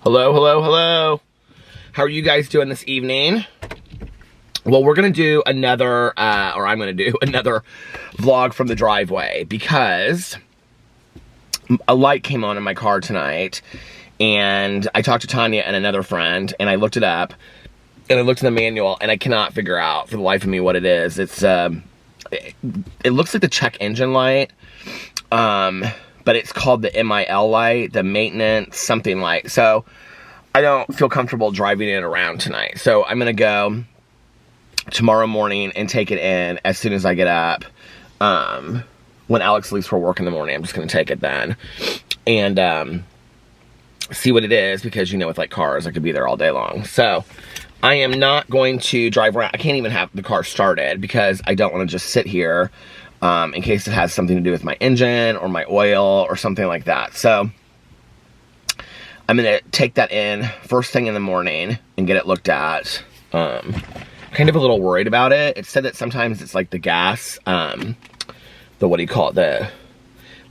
Hello, hello, hello. How are you guys doing this evening? Well, we're gonna do another, or I'm gonna do another vlog from the driveway because a light came on in my car tonight, and I talked to Tanya and another friend, and I looked it up, and I looked in the manual, and I cannot figure out for the life of me what it is. It's, it looks like the check engine light, but it's called the MIL light, the maintenance something light. So I don't feel comfortable driving it around tonight. So I'm gonna go tomorrow morning and take it in as soon as I get up. When Alex leaves for work in the morning, I'm just gonna take it then and see what it is, because you know, with like cars, I could be there all day long. So I am not going to drive around. I can't even have the car started because I don't want to just sit here in case it has something to do with my engine or my oil or something like that. So I'm gonna take that in first thing in the morning and get it looked at. Kind of a little worried about it. It said that sometimes it's like the gas, the, what do you call it?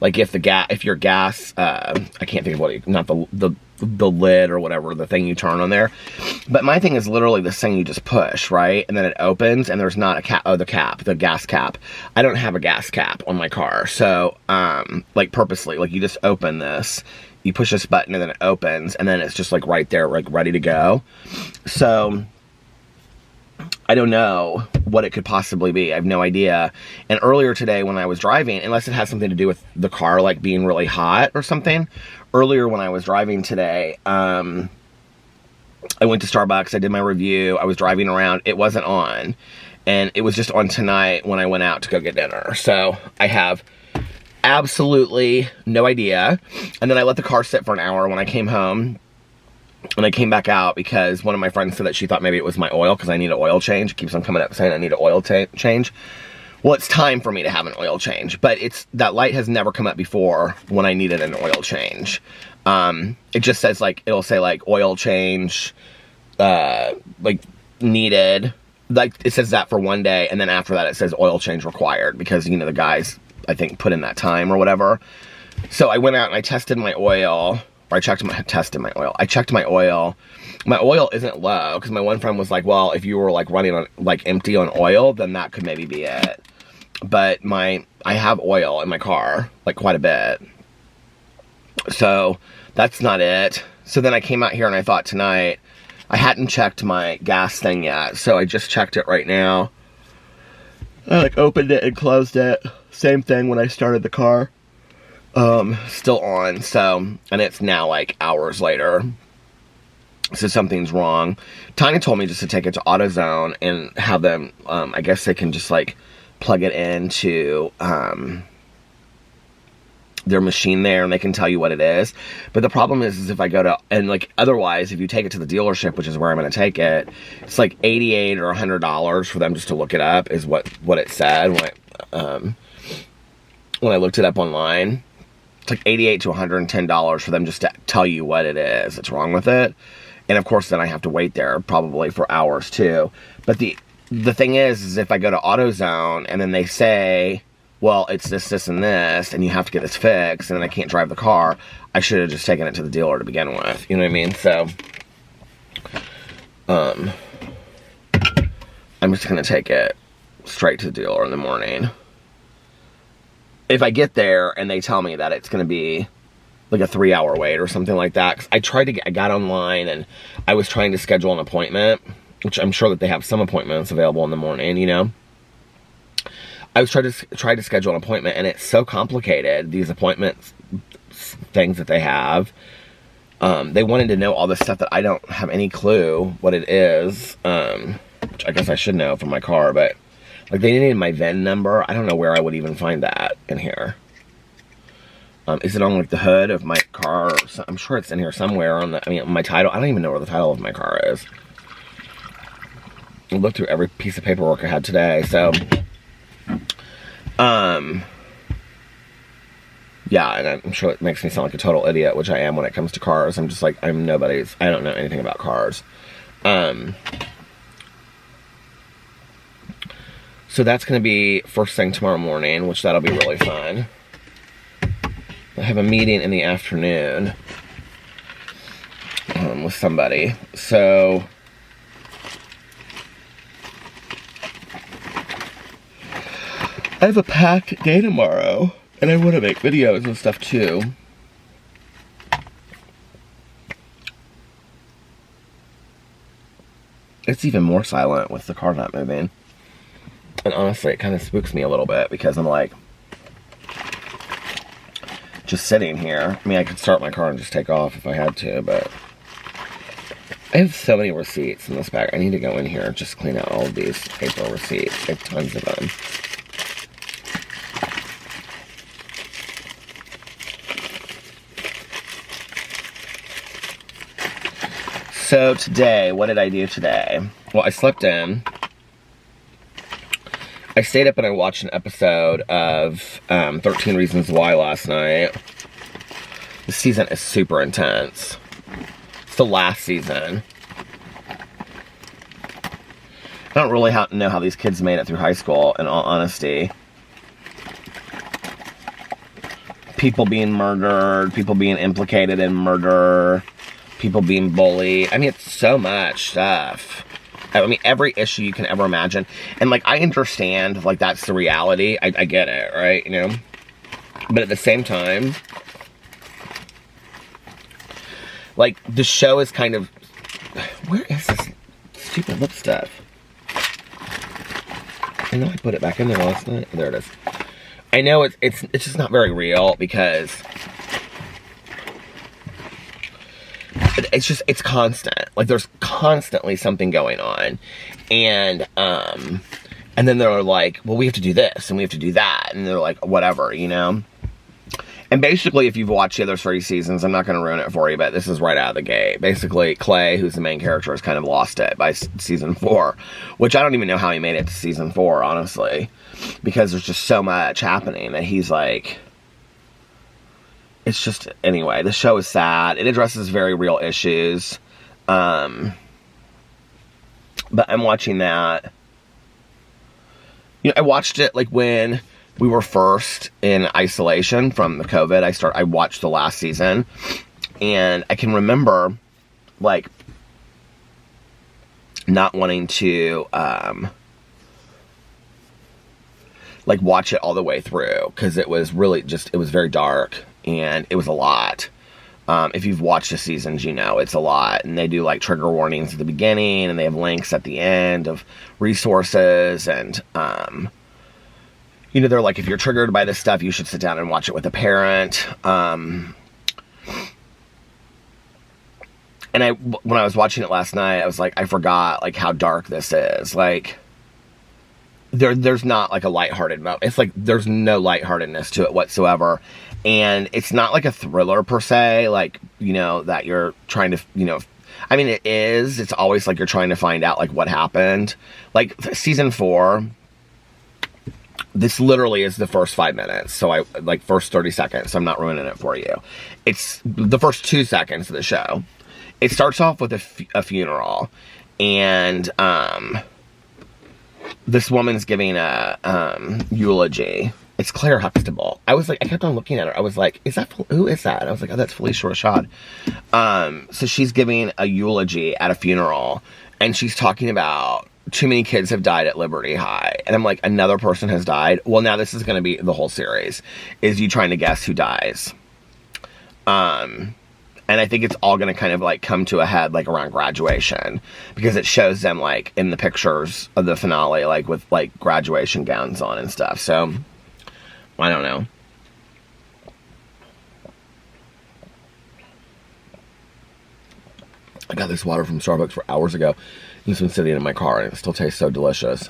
Like if your gas, I can't think of what, not the lid or whatever, the thing you turn on there. But my thing is literally this thing you just push, right? And then it opens and there's not a cap, the gas cap. I don't have a gas cap on my car. So, like purposely, like you just open this, you push this button and then it opens and then it's just like right there, like ready to go. So I don't know what it could possibly be. I have no idea. And earlier today when I was driving, unless it has something to do with the car like being really hot or something, earlier when I was driving today, I went to Starbucks, I did my review, I was driving around, it wasn't on. And it was just on tonight when I went out to go get dinner. So I have absolutely no idea. And then I let the car sit for an hour when I came home. And I came back out because one of my friends said that she thought maybe it was my oil because I need an oil change. It keeps on coming up saying I need an oil change. Well, it's time for me to have an oil change, but that light has never come up before when I needed an oil change. It just says like, it'll say like oil change, like needed. Like it says that for one day, and then after that it says oil change required because, you know, the guys, I think, put in that time or whatever. So I went out and I tested my oil. Or I checked my oil. I checked my oil. My oil isn't low, because my one friend was like, well, if you were like running on like empty on oil, then that could maybe be it. But I have oil in my car, like quite a bit. So that's not it. So then I came out here and I thought tonight, I hadn't checked my gas thing yet. So I just checked it right now. I like opened it and closed it. Same thing when I started the car. Still on, so, and it's now like hours later, so something's wrong. Tanya told me just to take it to AutoZone and have them, I guess they can just like plug it into, their machine there and they can tell you what it is. But the problem is if I go to, and like otherwise, if you take it to the dealership, which is where I'm going to take it, it's like $88 or $100 for them just to look it up, is what it said when I looked it up online. It's like $88 to $110 for them just to tell you what it is that's wrong with it. And of course, then I have to wait there probably for hours too. But the thing is if I go to AutoZone and then they say, well, it's this, this, and this, and you have to get this fixed, and then I can't drive the car, I should have just taken it to the dealer to begin with. You know what I mean? So, I'm just going to take it straight to the dealer in the morning. If I get there and they tell me that it's going to be like a 3-hour wait or something like that, 'cause I got online and I was trying to schedule an appointment, which I'm sure that they have some appointments available in the morning, you know. I was trying to schedule an appointment, and it's so complicated, these appointments things that they have. They wanted to know all this stuff that I don't have any clue what it is, which I guess I should know from my car, but like they needed my VIN number. I don't know where I would even find that in here. Is it on like the hood of my car? I'm sure it's in here somewhere on my title. I don't even know where the title of my car is. I looked through every piece of paperwork I had today, so yeah, and I'm sure it makes me sound like a total idiot, which I am when it comes to cars. I'm just like, I don't know anything about cars. So that's going to be first thing tomorrow morning, which that'll be really fun. I have a meeting in the afternoon. with somebody. So I have a packed day tomorrow, and I want to make videos and stuff too. It's even more silent with the car not moving. And honestly, it kind of spooks me a little bit because I'm like, just sitting here. I mean, I could start my car and just take off if I had to, but I have so many receipts in this bag. I need to go in here and just clean out all of these paper receipts. I have tons of them. So today, what did I do today? Well, I slept in. I stayed up and I watched an episode of 13 Reasons Why last night. The season is super intense. It's the last season. I don't really know how these kids made it through high school, in all honesty. People being murdered, people being implicated in murder, people being bullied. I mean, it's so much stuff. I mean, every issue you can ever imagine. And, like, I understand, like, that's the reality. I get it, right? You know? But at the same time, like, the show is kind of... Where is this stupid lip stuff? I know I put it back in there last night. There it is. I know it's just not very real because... It's constant. Like, there's constantly something going on. And then they're like, well, we have to do this, and we have to do that. And they're like, whatever, you know? And basically, if you've watched the other 3 seasons, I'm not going to ruin it for you, but this is right out of the gate. Basically, Clay, who's the main character, has kind of lost it by season 4. Which I don't even know how he made it to season 4, honestly. Because there's just so much happening that he's like... It's just, anyway, the show is sad. It addresses very real issues. But I'm watching that. You know, I watched it, like, when we were first in isolation from the COVID. I watched the last season. And I can remember, like, not wanting to, like, watch it all the way through. Because it was really just, it was very dark. And it was a lot. If you've watched the seasons, you know it's a lot. And they do, like, trigger warnings at the beginning, and they have links at the end of resources. And, you know, they're like, if you're triggered by this stuff, you should sit down and watch it with a parent. And when I was watching it last night, I was like, I forgot, like, how dark this is. Like, there's not, like, a lighthearted moment. It's like, there's no lightheartedness to it whatsoever. And it's not like a thriller per se, like, you know, that you're trying to, you know, I mean, it is. It's always like you're trying to find out, like, what happened. Like, season 4, this literally is the first 5 minutes. So first 30 seconds. So I'm not ruining it for you. It's the first 2 seconds of the show. It starts off with a funeral. And, this woman's giving a, eulogy. It's Claire Huxtable. I was like, I kept on looking at her. I was like, who is that? And I was like, oh, that's Felicia Rashad. So she's giving a eulogy at a funeral, and she's talking about too many kids have died at Liberty High. And I'm like, another person has died? Well, now this is going to be the whole series, is you trying to guess who dies. And I think it's all going to kind of, like, come to a head, like, around graduation. Because it shows them, like, in the pictures of the finale, like, with, like, graduation gowns on and stuff. So... I don't know. I got this water from Starbucks for hours ago. And it's been sitting in my car, and it still tastes so delicious.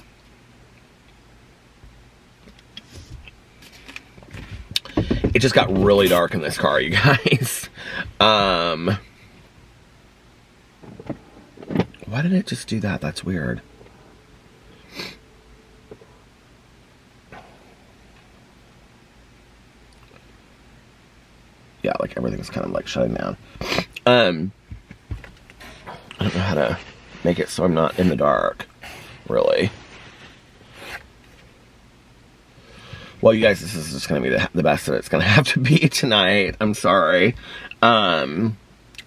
It just got really dark in this car, you guys. Why did it just do that? That's weird. Yeah, like, everything's kind of, like, shutting down. I don't know how to make it so I'm not in the dark, really. Well, you guys, this is just going to be the best that it's going to have to be tonight. I'm sorry.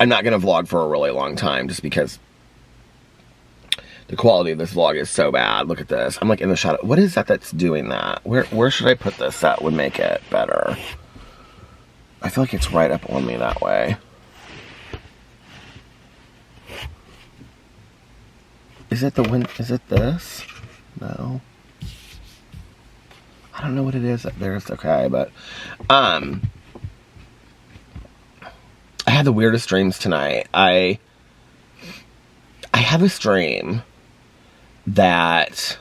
I'm not going to vlog for a really long time just because the quality of this vlog is so bad. Look at this. I'm like in the shadow. What is that that's doing that? Where should I put this that would make it better? I feel like it's right up on me that way. Is it the wind? Is it this? No. I don't know what it is up there. It's okay, but I had the weirdest dreams tonight. I have this dream that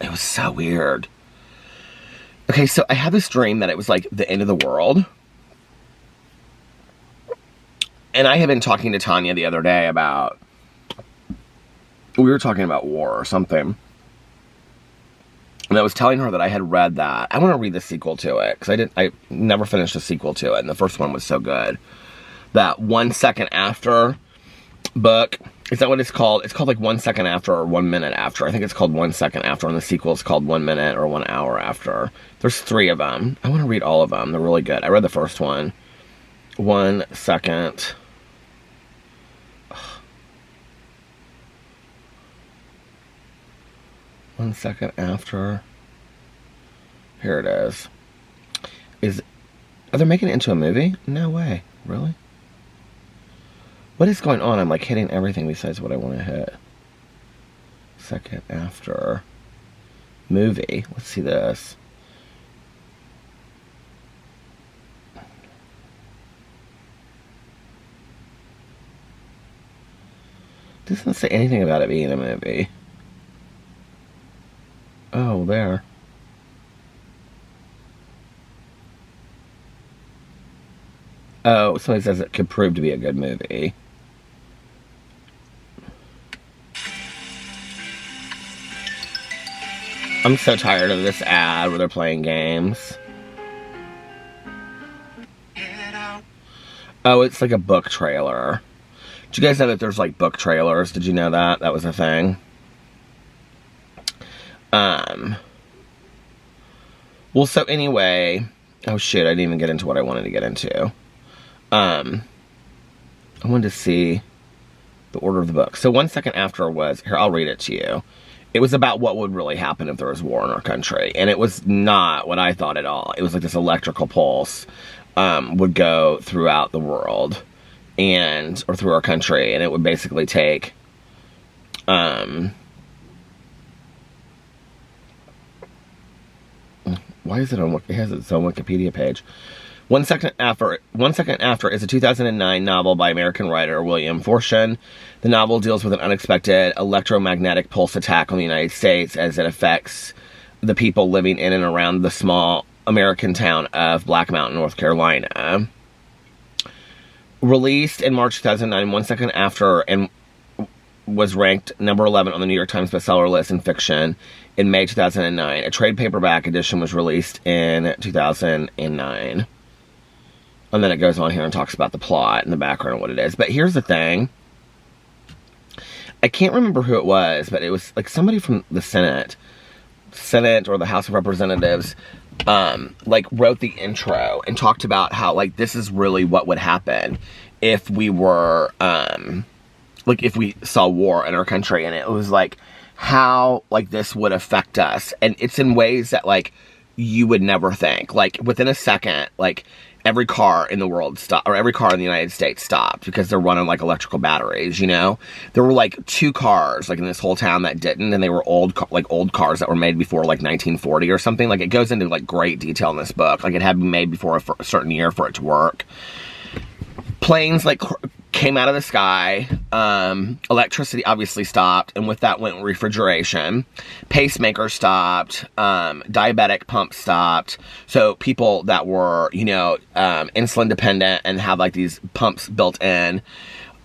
it was so weird. Okay, so I had this dream that it was like the end of the world. And I had been talking to Tanya the other day about, we were talking about war or something. And I was telling her that I had read that. I want to read the sequel to it, because I never finished the sequel to it, and the first one was so good. That 1 second after book, is that what it's called? It's called like 1 second after or 1 minute after. I think it's called 1 second after, and the sequel is called 1 minute or 1 hour after. There's 3 of them. I want to read all of them. They're really good. I read the first one. 1 second. 1 second after. Here it is. Are they making it into a movie? No way. Really? What is going on? I'm like hitting everything besides what I want to hit. Second after. Movie. Let's see this. Doesn't say anything about it being a movie. Oh, there. Oh, somebody says it could prove to be a good movie. I'm so tired of this ad where they're playing games. Oh, it's like a book trailer. Did you guys know that there's like book trailers? Did you know that? That was a thing. Well, so anyway, oh shit, I didn't even get into what I wanted to get into. I wanted to see the order of the book. So 1 second after was, here, I'll read it to you. It was about what would really happen if there was war in our country. And it was not what I thought at all. It was like this electrical pulse would go throughout the world or through our country. And it would basically take, why is it on, it has its own Wikipedia page. 1 second after is a 2009 novel by American writer William Forstchen. The novel deals with an unexpected electromagnetic pulse attack on the United States as it affects the people living in and around the small American town of Black Mountain, North Carolina. Released in March 2009, 1 second after, and was ranked number 11 on the New York Times bestseller list in fiction in May 2009. A trade paperback edition was released in 2009. And then it goes on here and talks about the plot and the background and what it is. But here's the thing. I can't remember who it was, but it was like somebody from the Senate or the House of Representatives, like wrote the intro and talked about how like this is really what would happen if we were, like if we saw war in our country. And it was like how like this would affect us. And it's in ways that like you would never think. Like within a second, like every car in the world stopped, or every car in the United States stopped because they're running like electrical batteries, you know? There were like 2 cars like in this whole town that didn't, and they were old cars that were made before like 1940 or something. Like it goes into like great detail in this book. Like it had to be made before a certain year for it to work. Planes like came out of the sky. Electricity obviously stopped, and with that went refrigeration. Pacemakers stopped. Diabetic pumps stopped. So people that were, you know, insulin dependent and have like these pumps built in,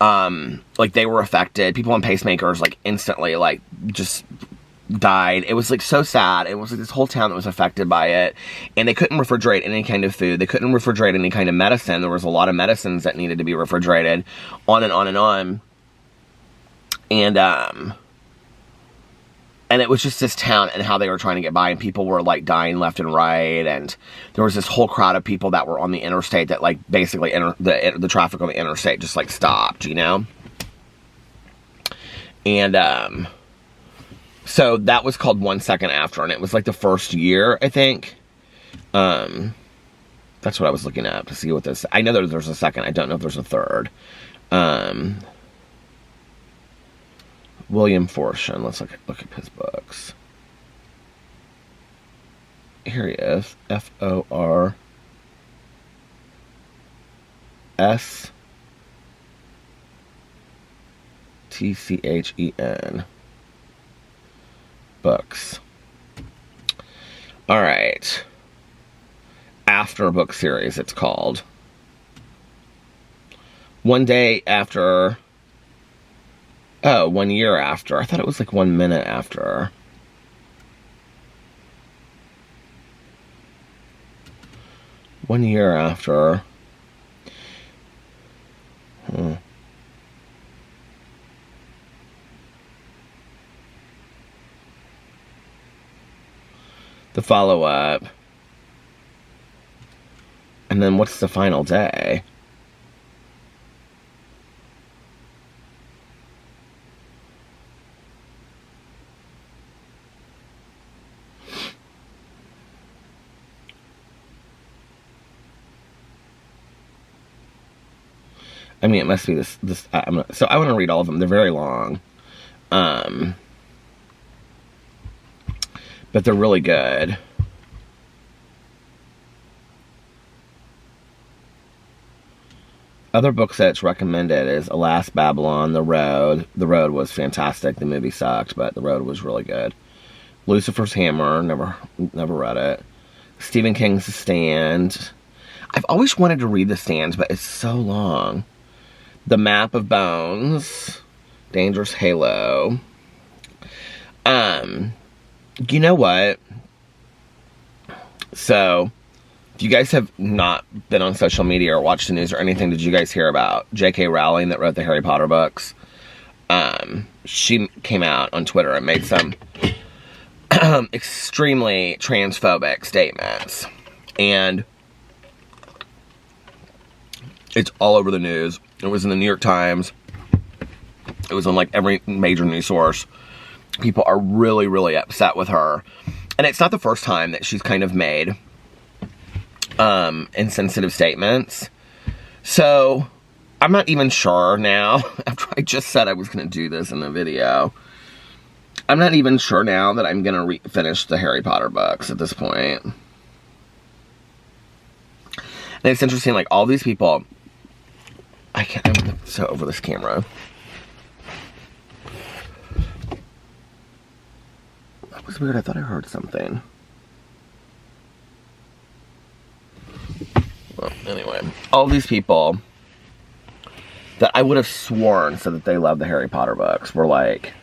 like they were affected. People on pacemakers like instantly like just died. It was like so sad. It was like this whole town that was affected by it, and they couldn't refrigerate any kind of food. They couldn't refrigerate any kind of medicine. There was a lot of medicines that needed to be refrigerated, on and on and on. And And it was just this town and how they were trying to get by, and people were like dying left and right, and there was this whole crowd of people that were on the interstate that like basically the traffic on the interstate just like stopped, you know? And so that was called 1 Second After, and it was like the first year, I think. That's what I was looking up to see what this, I know there's a second, I don't know if there's a third. William Fortune, let's look at his books. Here he is, FORSTCHEN. Books. Alright. After book series, it's called. One day after. Oh, 1 year after. I thought it was like 1 minute after. One year after. The follow-up. And then what's the final day? I mean, it must be this. So I want to read all of them. They're very long, but they're really good. Other books that's recommended is Alas, Babylon, The Road. The Road was fantastic. The movie sucked, but The Road was really good. Lucifer's Hammer. Never read it. Stephen King's The Stand. I've always wanted to read The Stand, but it's so long. The Map of Bones, Dangerous Halo. You know what? So, if you guys have not been on social media or watched the news or anything, did you guys hear about J.K. Rowling that wrote the Harry Potter books? She came out on Twitter and made some extremely transphobic statements. And it's all over the news. It was in the New York Times. It was on like every major news source. People are really, really upset with her. And it's not the first time that she's kind of made insensitive statements. So I'm not even sure now, after I just said I was going to do this in the video, I'm not even sure now that I'm going to finish the Harry Potter books at this point. And it's interesting, like all these people, I'm so over this camera. That was weird. I thought I heard something. Well, anyway, all these people that I would have sworn said that they love the Harry Potter books were like,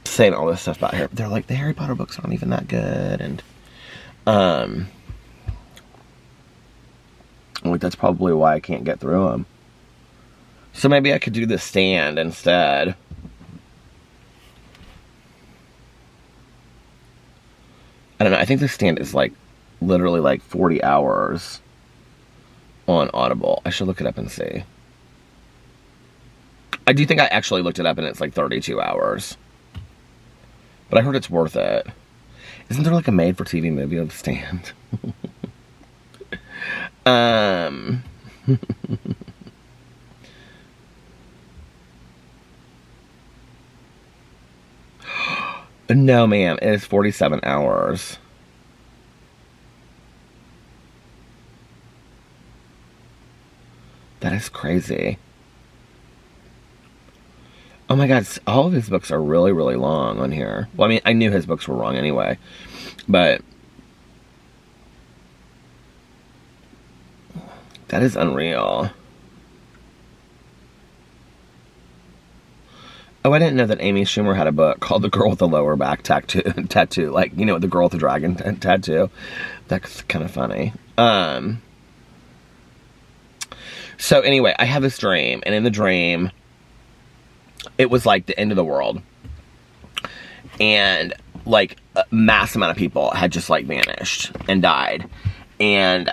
saying all this stuff about Harry. They're like, the Harry Potter books aren't even that good, and like, that's probably why I can't get through them. So maybe I could do The Stand instead. I don't know. I think The Stand is like literally like 40 hours on Audible. I should look it up and see. I do think I actually looked it up and it's like 32 hours. But I heard it's worth it. Isn't there like a made-for-TV movie of The Stand? No, ma'am. It is 47 hours. That is crazy. Oh my god, all of his books are really, really long on here. Well, I mean, I knew his books were long anyway. But that is unreal. Oh, I didn't know that Amy Schumer had a book called The Girl with the Lower Back Tattoo. Like, you know, The Girl with the Dragon Tattoo. That's kind of funny. So anyway, I have this dream, and in the dream, it was like the end of the world. And like a mass amount of people had just like vanished and died. And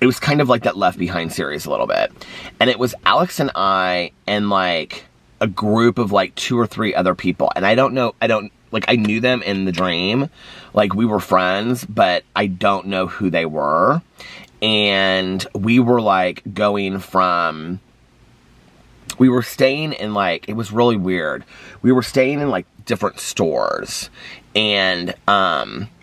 it was kind of like that Left Behind series a little bit. And it was Alex and I and like a group of like 2 or 3 other people. And I knew them in the dream. Like, we were friends, but I don't know who they were. And we were like we were staying in like, it was really weird. We were staying in like different stores. And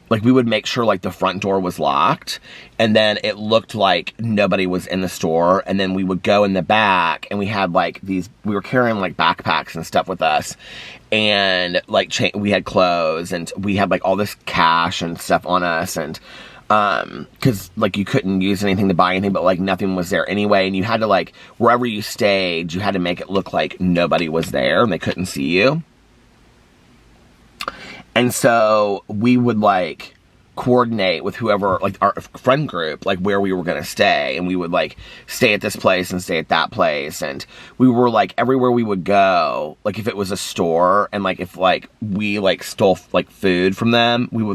like, we would make sure like the front door was locked, and then it looked like nobody was in the store, and then we would go in the back, and we had like we were carrying like backpacks and stuff with us, and like we had clothes, and we had like all this cash and stuff on us, and because like you couldn't use anything to buy anything, but like nothing was there anyway, and you had to like, wherever you stayed, you had to make it look like nobody was there and they couldn't see you. And so we would like coordinate with whoever, like our friend group, like where we were going to stay. And we would like stay at this place and stay at that place. And we were like, everywhere we would go, like if it was a store and like if like we like stole like food from them, we were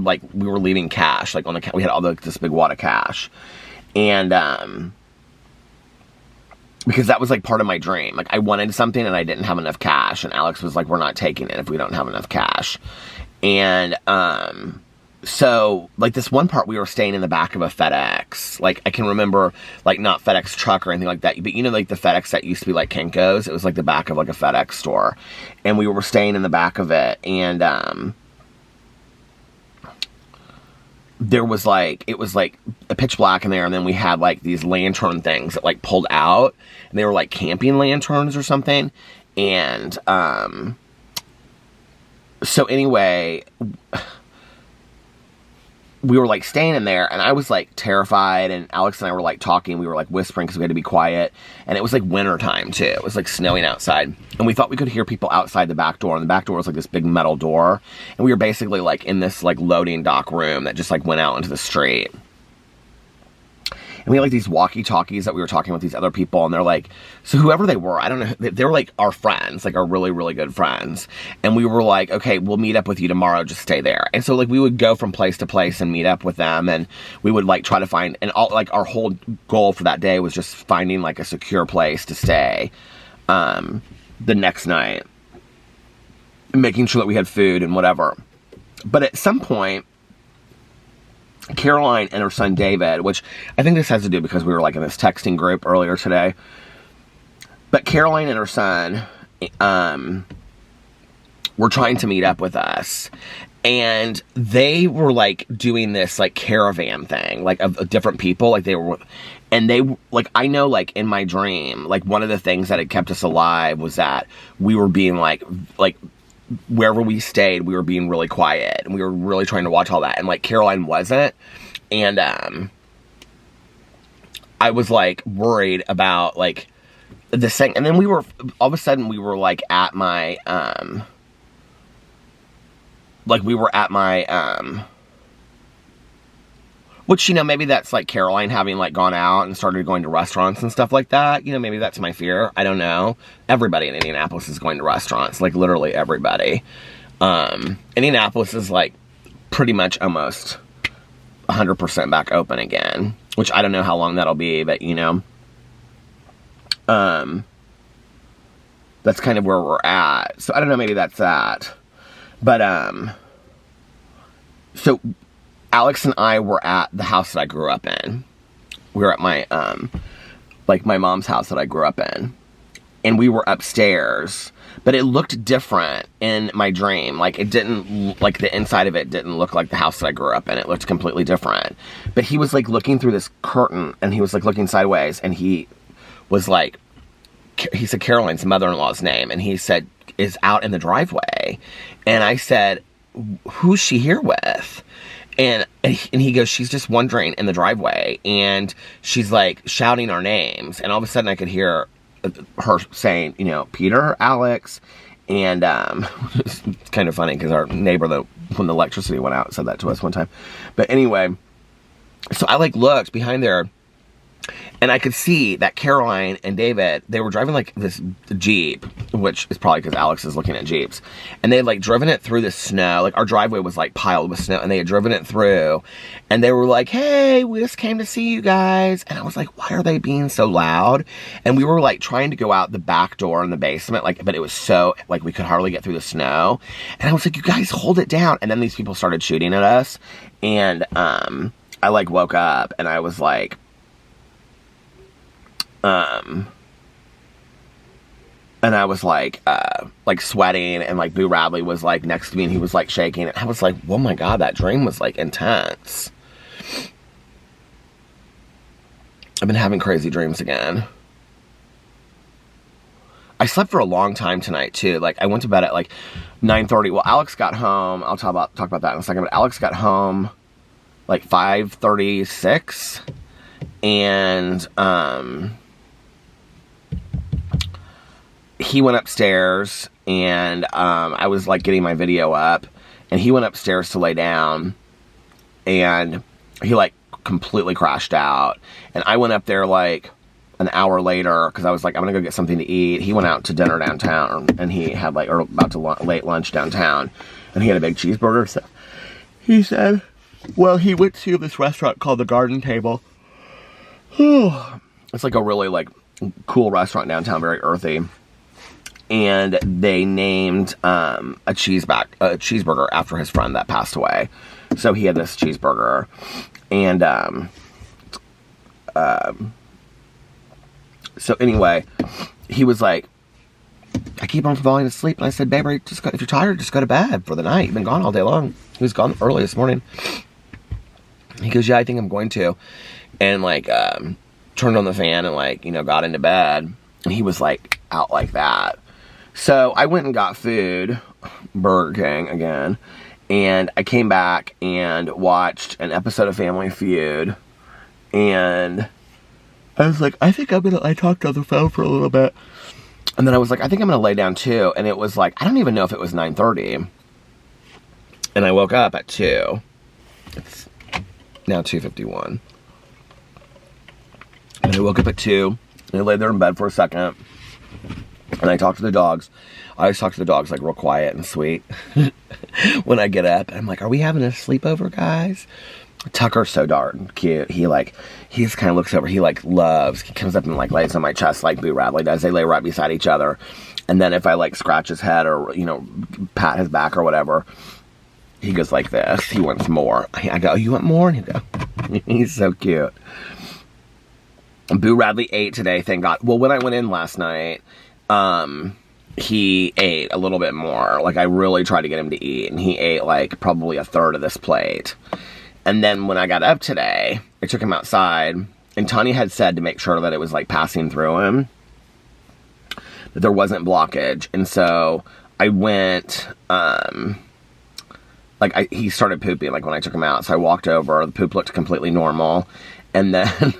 leaving cash, like on the, we had all this big wad of cash. And, because that was like part of my dream. Like, I wanted something and I didn't have enough cash. And Alex was like, we're not taking it if we don't have enough cash. And, so, like, this one part, we were staying in the back of a FedEx. Like, I can remember, like, not FedEx truck or anything like that, but you know, like, the FedEx that used to be, like, Kinko's? It was, like, the back of, like, a FedEx store. And we were staying in the back of it, and, there was, like, it was, like, a pitch black in there, and then we had, like, these lantern things that, like, pulled out, and they were, like, camping lanterns or something, and, so anyway, we were like staying in there, and I was like terrified, and Alex and I were like talking, we were like whispering because we had to be quiet, and it was like winter time too. It was like snowing outside, and we thought we could hear people outside the back door, and the back door was like this big metal door, and we were basically like in this like loading dock room that just like went out into the street. And we had like these walkie-talkies that we were talking with these other people, and they're like, so whoever they were, I don't know, they were like our friends, like our really, really good friends. And we were like, okay, we'll meet up with you tomorrow, just stay there. And so like we would go from place to place and meet up with them, and we would like try to find, and all like our whole goal for that day was just finding like a secure place to stay the next night, making sure that we had food and whatever. But at some point, Caroline and her son David, which I think this has to do because we were like in this texting group earlier today, but Caroline and her son were trying to meet up with us, and they were like doing this like caravan thing, like of different people, like they were, and they like, I know like in my dream, like one of the things that had kept us alive was that we were being like wherever we stayed, we were being really quiet, and we were really trying to watch all that, and like Caroline wasn't, and I was like worried about like this thing, and then we were, all of a sudden we were like at my which, you know, maybe that's like Caroline having like gone out and started going to restaurants and stuff like that. You know, maybe that's my fear. I don't know. Everybody in Indianapolis is going to restaurants, like literally everybody. Indianapolis is like pretty much almost 100% back open again, which I don't know how long that'll be, but you know, that's kind of where we're at. So I don't know, maybe that's that. But, so Alex and I were at the house that I grew up in. We were at my, like my mom's house that I grew up in. And we were upstairs, but it looked different in my dream. Like it didn't, like the inside of it didn't look like the house that I grew up in. It looked completely different. But he was like looking through this curtain, and he was like looking sideways, and he was like, he said Caroline's mother-in-law's name, and he said, is out in the driveway. And I said, who's she here with? And he goes, she's just wandering in the driveway, and she's like shouting our names, and all of a sudden I could hear her saying, you know, Peter, Alex, and it's kind of funny because our neighbor, when the electricity went out, said that to us one time. But anyway, so I like looked behind there, And I could see that Caroline and David, they were driving like this Jeep, which is probably because Alex is looking at Jeeps. And they had like driven it through the snow. Like our driveway was like piled with snow, and they had driven it through. And they were like, hey, we just came to see you guys. And I was like, why are they being so loud? And we were like trying to go out the back door in the basement, like, but it was so, like, we could hardly get through the snow. And I was like, you guys hold it down. And then these people started shooting at us. And I like woke up and I was like, and I was like sweating, and like Boo Radley was like next to me and he was like shaking, and I was like, oh my God, that dream was like intense. I've been having crazy dreams again. I slept for a long time tonight too. Like I went to bed at like 9:30. Well, Alex got home. I'll talk about that in a second, but Alex got home like 5:36, and he went upstairs, and I was like getting my video up, and he went upstairs to lay down, and he like completely crashed out. And I went up there like an hour later because I was like, I'm gonna go get something to eat. He went out to dinner downtown, and he had like, or about to late lunch downtown, and he had a big cheeseburger. So he said, well, he went to this restaurant called the Garden Table. It's like a really like cool restaurant downtown, very earthy. And they named a cheeseburger after his friend that passed away. So he had this cheeseburger. And so anyway, he was like, I keep on falling asleep. And I said, babe, if you're tired, just go to bed for the night. You've been gone all day long. He was gone early this morning. He goes, yeah, I think I'm going to. And like turned on the fan and like, you know, got into bed. And he was like out like that. So I went and got food, Burger King again, and I came back and watched an episode of Family Feud, and I was like, I talked on the phone for a little bit, and then I was like, I think I'm gonna lay down too, and it was like, I don't even know if it was 9:30, and I woke up at 2, it's now 2:51, and I woke up at 2, and I laid there in bed for a second, and I talked to the dogs. I always talk to the dogs like real quiet and sweet when I get up. And I'm like, are we having a sleepover, guys? Tucker's so darn cute. He just kind of looks over. He comes up and like lays on my chest like Boo Radley does. They lay right beside each other. And then if I like scratch his head or, you know, pat his back or whatever, he goes like this. He wants more. I go, you want more? And he'll go. He's so cute. Boo Radley ate today, thank God. Well, when I went in last night, he ate a little bit more. Like, I really tried to get him to eat, and he ate, like, probably a third of this plate. And then when I got up today, I took him outside, and Tanya had said to make sure that it was, like, passing through him, that there wasn't blockage. And so I went, he started pooping, like, when I took him out. So I walked over, the poop looked completely normal, and then...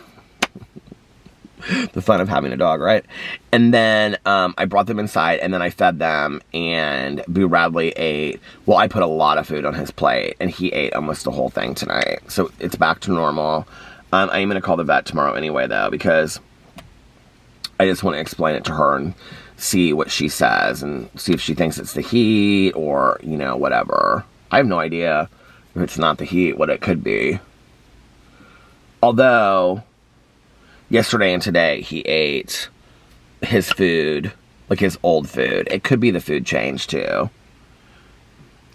the fun of having a dog, right? And then I brought them inside, and then I fed them, and Boo Radley ate. Well, I put a lot of food on his plate, and he ate almost the whole thing tonight. So it's back to normal. I am going to call the vet tomorrow anyway, though, because I just want to explain it to her and see what she says, and see if she thinks it's the heat or, you know, whatever. I have no idea if it's not the heat, what it could be. Although... yesterday and today, he ate his food, like his old food. It could be the food change, too.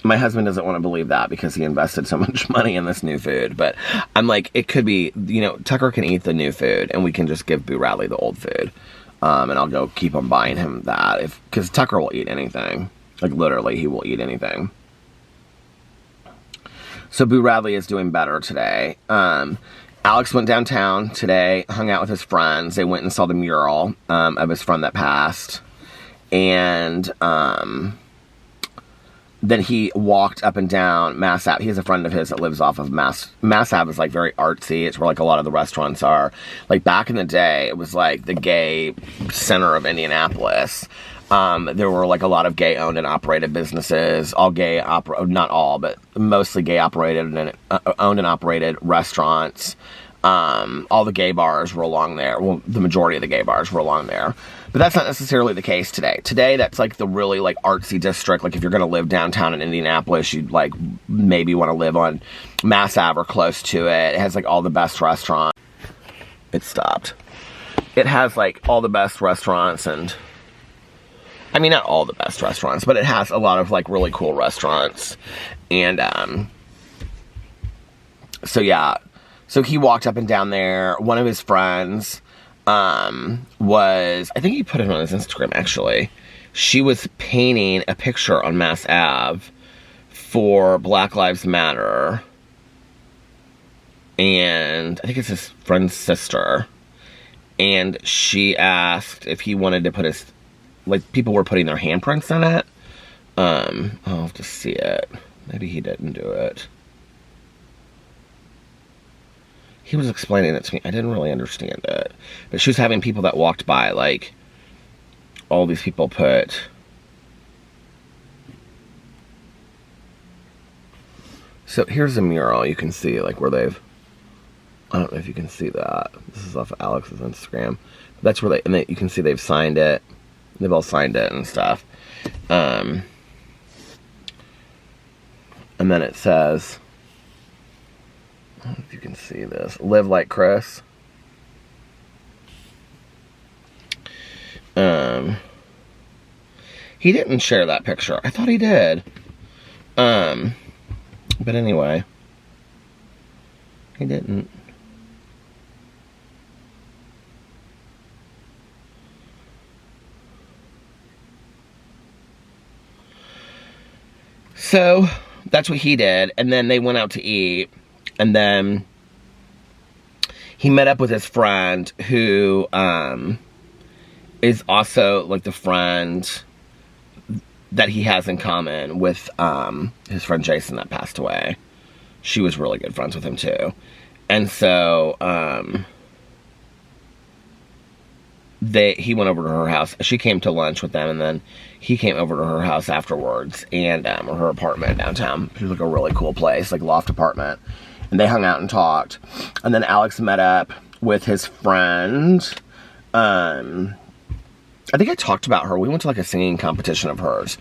My husband doesn't want to believe that because he invested so much money in this new food. But I'm like, it could be, you know, Tucker can eat the new food, and we can just give Boo Radley the old food. And I'll go keep on buying him that. Because Tucker will eat anything. Like, literally, he will eat anything. So Boo Radley is doing better today. Alex went downtown today, hung out with his friends. They went and saw the mural of his friend that passed. And then he walked up and down Mass Ave. He has a friend of his that lives off of Mass Ave. Is like very artsy. It's where like a lot of the restaurants are. Like back in the day, it was like the gay center of Indianapolis. There were like a lot of gay owned and operated businesses, all gay, not all, but mostly gay operated and owned and operated restaurants. All the gay bars were along there. Well, the majority of the gay bars were along there. But that's not necessarily the case today. Today, that's like the really like artsy district. Like if you're going to live downtown in Indianapolis, you'd like maybe want to live on Mass Ave or close to it. It has like all the best restaurants. It stopped. It has like all the best restaurants, and I mean, not all the best restaurants, but it has a lot of like really cool restaurants. And so yeah. So he walked up and down there. One of his friends was, I think he put it on his Instagram actually. She was painting a picture on Mass Ave for Black Lives Matter. And I think it's his friend's sister. And she asked if he wanted to put his, like, people were putting their handprints on it. I'll have to see it. Maybe he didn't do it. He was explaining it to me. I didn't really understand it. But she was having people that walked by, like, all these people put... So here's a mural. You can see, like, where they've... I don't know if you can see that. This is off of Alex's Instagram. That's where they... And you can see they've signed it. They've all signed it and stuff. And then it says... I don't know if you can see this. Live like Chris. He didn't share that picture. I thought he did. But anyway. He didn't. So, that's what he did. And then they went out to eat. And then he met up with his friend who is also like the friend that he has in common with his friend Jason that passed away. She was really good friends with him too. And so he went over to her house. She came to lunch with them, and then he came over to her house afterwards, and or her apartment downtown. It was like a really cool place, like loft apartment. And they hung out and talked. And then Alex met up with his friend. I think I talked about her. We went to like a singing competition of hers.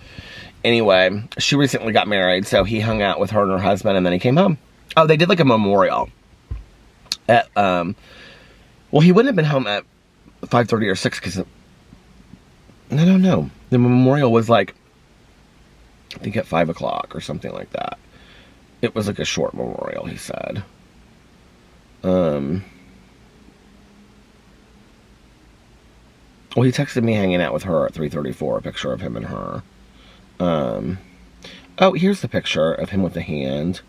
Anyway, she recently got married, so he hung out with her and her husband, and then he came home. Oh, they did like a memorial. At, well, he wouldn't have been home at 5:30 or 6 because... I don't know. The memorial was like, I think at 5 o'clock or something like that. It was like a short memorial, he said. Well, he texted me hanging out with her at 3:34, a picture of him and her. Oh, here's the picture of him with the hand.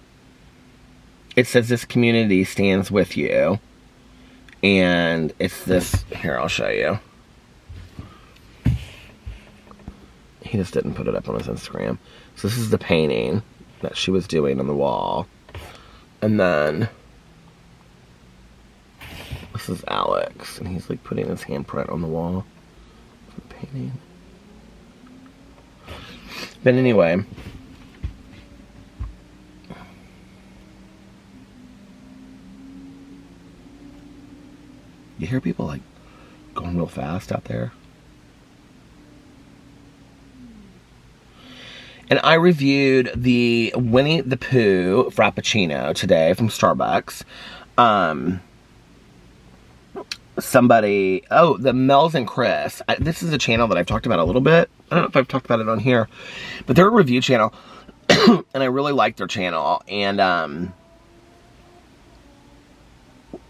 It says, "This community stands with you." And it's this... Here, I'll show you. He just didn't put it up on his Instagram. So this is the painting that she was doing on the wall. And then this is Alex, and he's like putting his handprint on the wall for the painting. But anyway, you hear people like going real fast out there? And I reviewed the Winnie the Pooh Frappuccino today from Starbucks. The Mel's and Chris. This is a channel that I've talked about a little bit. I don't know if I've talked about it on here. But they're a review channel. And I really like their channel. And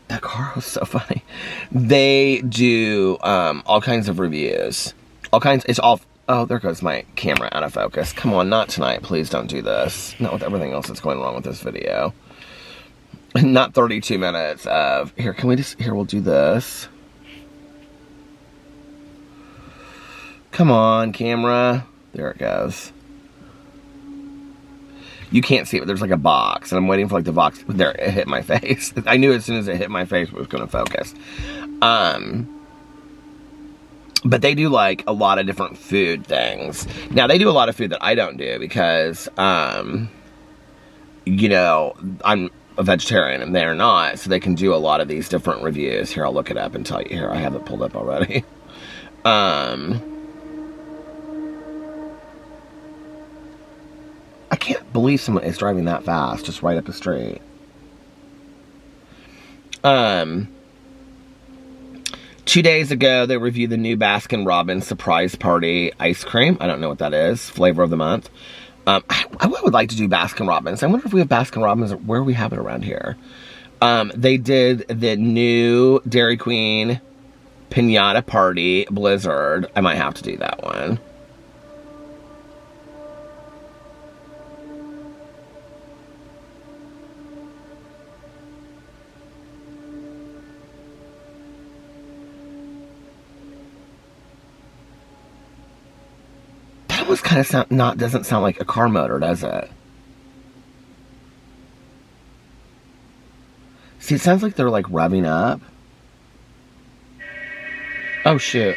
that car was so funny. They do all kinds of reviews. It's all... Oh, there goes my camera out of focus. Come on, not tonight. Please don't do this. Not with everything else that's going wrong with this video. Not 32 minutes of... Here, we'll do this. Come on, camera. There it goes. You can't see it, but there's like a box, and I'm waiting for like the box... There, it hit my face. I knew as soon as it hit my face it was going to focus. But they do like a lot of different food things. Now they do a lot of food that I don't do because, you know, I'm a vegetarian, and they're not, so they can do a lot of these different reviews. Here, I'll look it up and tell you. Here, I have it pulled up already. I can't believe someone is driving that fast, just right up the street. 2 days ago, they reviewed the new Baskin-Robbins Surprise Party ice cream. I don't know what that is. Flavor of the month. I would like to do Baskin-Robbins. I wonder if we have Baskin-Robbins, where we have it around here. They did the new Dairy Queen Pinata Party Blizzard. I might have to do that one. That was kind of doesn't sound like a car motor, does it? See, it sounds like they're like revving up. Oh, shoot.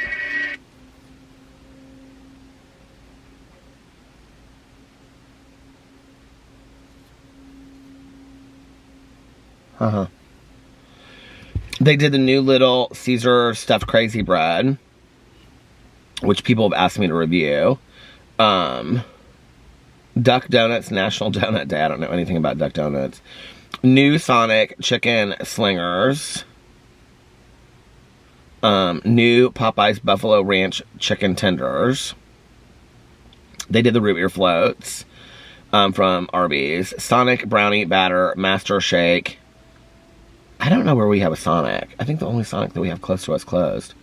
They did the new little Caesar stuffed crazy bread, which people have asked me to review. Duck Donuts, National Donut Day. I don't know anything about Duck Donuts. New Sonic Chicken Slingers. New Popeyes Buffalo Ranch Chicken Tenders. They did the root beer floats from Arby's. Sonic Brownie Batter Master Shake. I don't know where we have a Sonic. I think the only Sonic that we have close to us closed.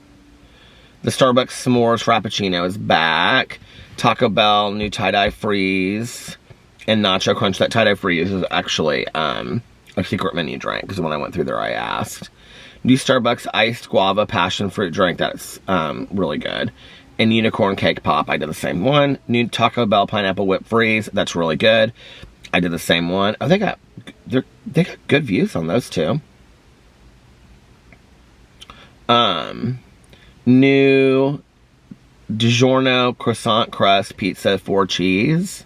The Starbucks S'mores Frappuccino is back. Taco Bell new tie-dye freeze and nacho crunch. That tie-dye freeze is actually a secret menu drink, because when I went through there I asked. New Starbucks iced guava passion fruit drink. That's really good. And unicorn cake pop. I did the same one. New Taco Bell pineapple whip freeze. That's really good. I did the same one. Oh, they got good views on those two. New DiGiorno croissant crust pizza 4 cheese.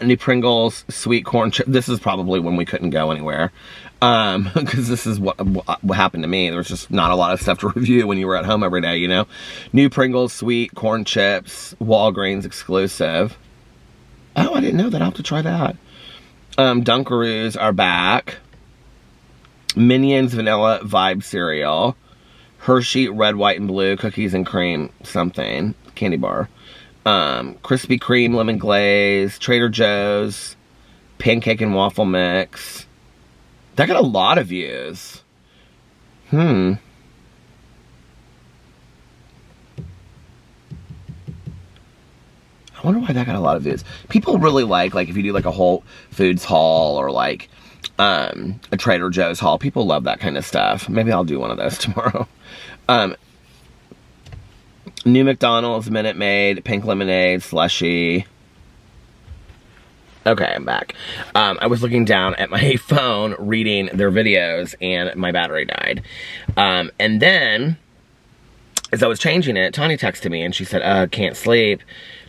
New Pringles sweet corn chip. This is probably when we couldn't go anywhere, because this is what happened to me. There was just not a lot of stuff to review when you were at home every day, you know. New Pringles sweet corn chips, Walgreens exclusive. Oh, I didn't know that. I'll have to try that. Dunkaroos are back. Minions vanilla vibe cereal. Hershey red, white, and blue cookies and cream something candy bar. Krispy Kreme lemon glaze. Trader Joe's pancake and waffle mix. That got a lot of views. I wonder why that got a lot of views. People really like if you do like a Whole Foods haul or like a Trader Joe's haul. People love that kind of stuff. Maybe I'll do one of those tomorrow. New McDonald's Minute Maid pink lemonade slushy. Okay, I'm back. I was looking down at my phone reading their videos and my battery died. And then as I was changing it, Tanya texted me and she said, can't sleep.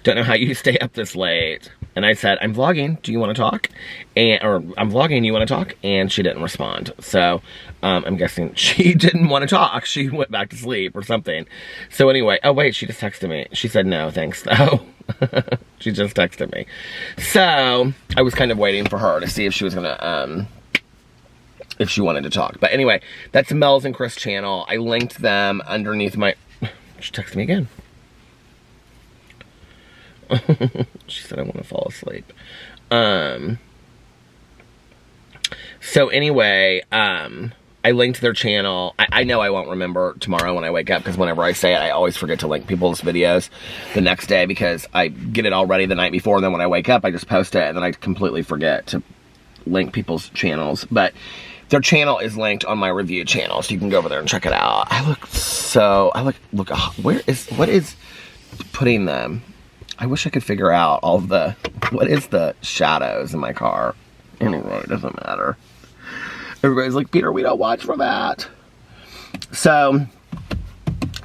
Don't know how you stay up this late. And I said, I'm vlogging. Do you want to talk? Or I'm vlogging. You want to talk? And she didn't respond. So I'm guessing she didn't want to talk. She went back to sleep or something. So anyway, oh wait, she just texted me. She said, no, thanks though. She just texted me. So I was kind of waiting for her to see if she was going to, if she wanted to talk. But anyway, that's Mel's and Chris channel. I linked them underneath my, she texted me again. She said I want to fall asleep. So anyway, I linked their channel. I know I won't remember tomorrow when I wake up, because whenever I say it, I always forget to link people's videos the next day, because I get it all ready the night before, and then when I wake up, I just post it, and then I completely forget to link people's channels. But their channel is linked on my review channel, so you can go over there and check it out. What is putting them? I wish I could figure out all of what is the shadows in my car? Anyway, it doesn't matter. Everybody's like, Peter, we don't watch for that. So,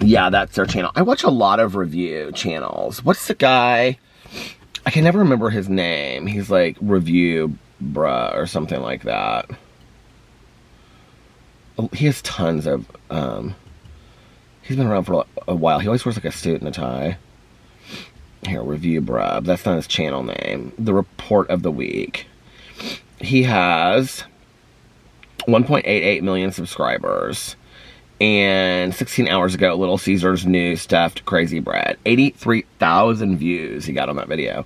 yeah, that's their channel. I watch a lot of review channels. What's the guy? I can never remember his name. He's like review bruh or something like that. He has tons of, he's been around for a while. He always wears like a suit and a tie. Here, Review Bruh. That's not his channel name. The Report of the Week. He has 1.88 million subscribers. And 16 hours ago, Little Caesars new stuffed crazy bread. 83,000 views he got on that video.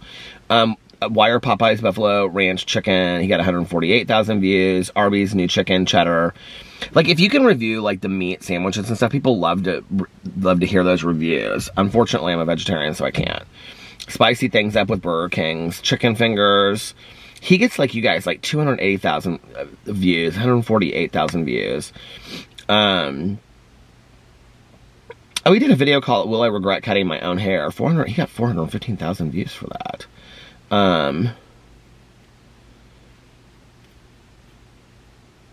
Wire Popeye's Buffalo Ranch Chicken. He got 148,000 views. Arby's new chicken cheddar. Like, if you can review, like, the meat sandwiches and stuff, people love to hear those reviews. Unfortunately, I'm a vegetarian, so I can't. Spicy things up with Burger King's. Chicken fingers. He gets, like, you guys, like, 280,000 views. 148,000 views. Oh, he did a video called Will I Regret Cutting My Own Hair? He got 415,000 views for that.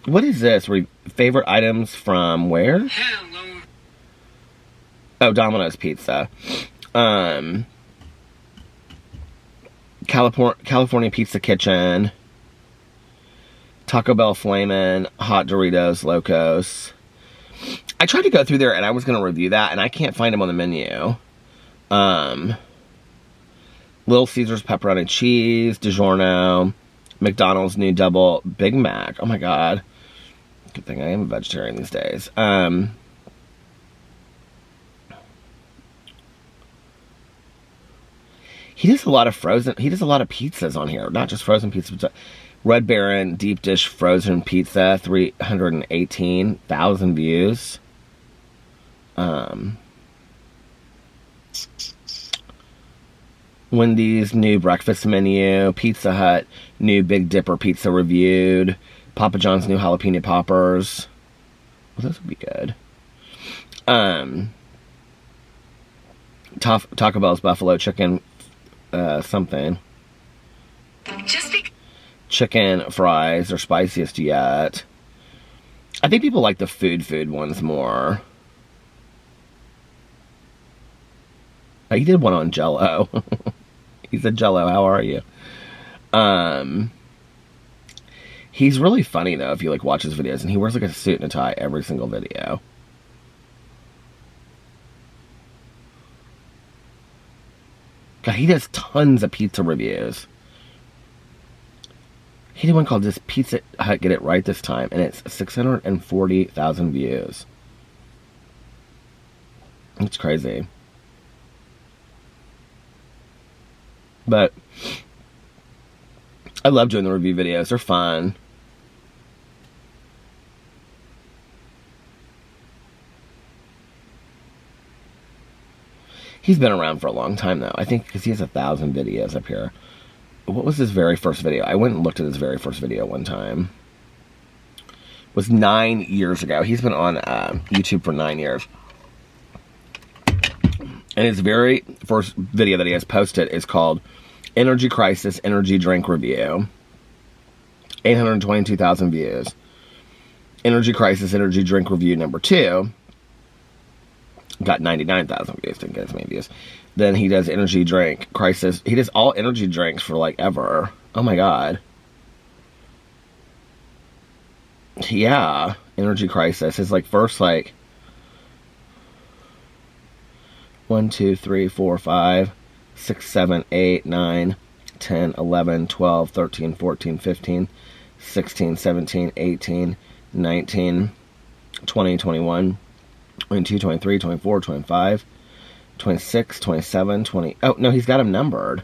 What is this? Favorite items from where? Hello. Oh, Domino's Pizza. California Pizza Kitchen. Taco Bell Flamin', Hot Doritos Locos. I tried to go through there and I was going to review that and I can't find them on the menu. Little Caesars Pepperoni Cheese, DiGiorno, McDonald's new double Big Mac. Oh my god. Good thing I am a vegetarian these days. He does a lot of pizzas on here. Not just frozen pizza, but Red Baron Deep Dish Frozen Pizza, 318,000 views. Wendy's new breakfast menu. Pizza Hut new Big Dipper pizza reviewed. Papa John's new jalapeno poppers. Well, those would be good. Taco Bell's buffalo chicken something. Chicken fries are spiciest yet. I think people like the food ones more. Oh, he did one on Jell-O. He said, Jell-O, how are you? He's really funny, though, if you, like, watch his videos. And he wears, like, a suit and a tie every single video. God, he does tons of pizza reviews. He did one called This Pizza Hut Get It Right This Time, and it's 640,000 views. It's crazy. But I love doing the review videos. They're fun. He's been around for a long time, though. I think because he has 1,000 videos up here. What was his very first video? I went and looked at his very first video one time. It was 9 years ago. He's been on YouTube for 9 years. And his very first video that he has posted is called Energy Crisis Energy Drink Review. 822,000 views. Energy Crisis Energy Drink Review number 2. Got 99,000 views. Didn't get as many views. Then he does Energy Drink Crisis. He does all energy drinks for, like, ever. Oh my god. Yeah. Energy Crisis. His, like, first, like, 1, 2, 3, 4, 5, 6, 7, 8, 9, 10, 11, 12, 13, 14, 15, 16, 17, 18, 19, 20, 21, 22, 23, 24, 25, 26, 27, 20... Oh, no, he's got them numbered.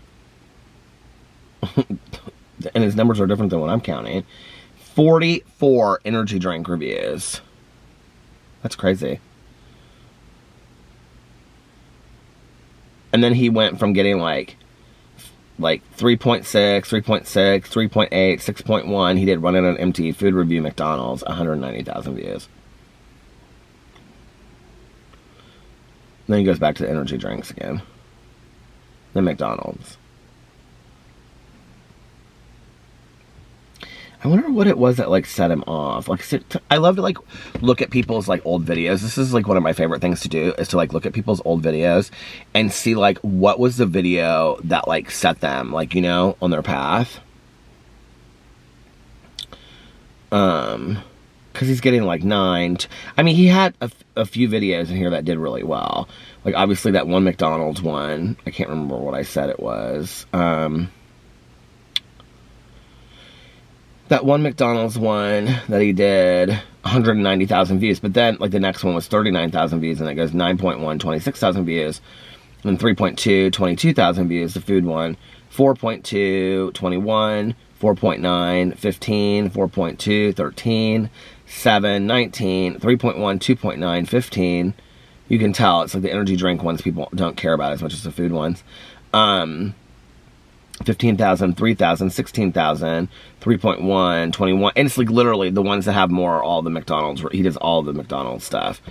And his numbers are different than what I'm counting. 44 energy drink reviews. That's crazy. And then he went from getting like 3.6, 3.6, 3.8, 6.1. He did Run It on Empty, Food Review, McDonald's, 190,000 views. Then he goes back to the energy drinks again. Then McDonald's. I wonder what it was that, like, set him off. Like, I love to, like, look at people's, like, old videos. This is, like, one of my favorite things to do, is to, like, look at people's old videos and see, like, what was the video that, like, set them, like, you know, on their path. Because he's getting like 9. I mean, he had a few videos in here that did really well. Like, obviously, that one McDonald's one. I can't remember what I said it was. That one McDonald's one that he did, 190,000 views. But then, like, the next one was 39,000 views, and it goes 9.1, 26,000 views. And 3.2, 22,000 views, the food one. 4.2, 21, 4.9, 15, 4.2, 13, 7, 19, 3.1, 2.9, 15. You can tell it's like the energy drink ones people don't care about as much as the food ones. 15,000, 3,000, 16,000, 3.1, 21. And it's like literally the ones that have more are all the McDonald's. He does all the McDonald's stuff.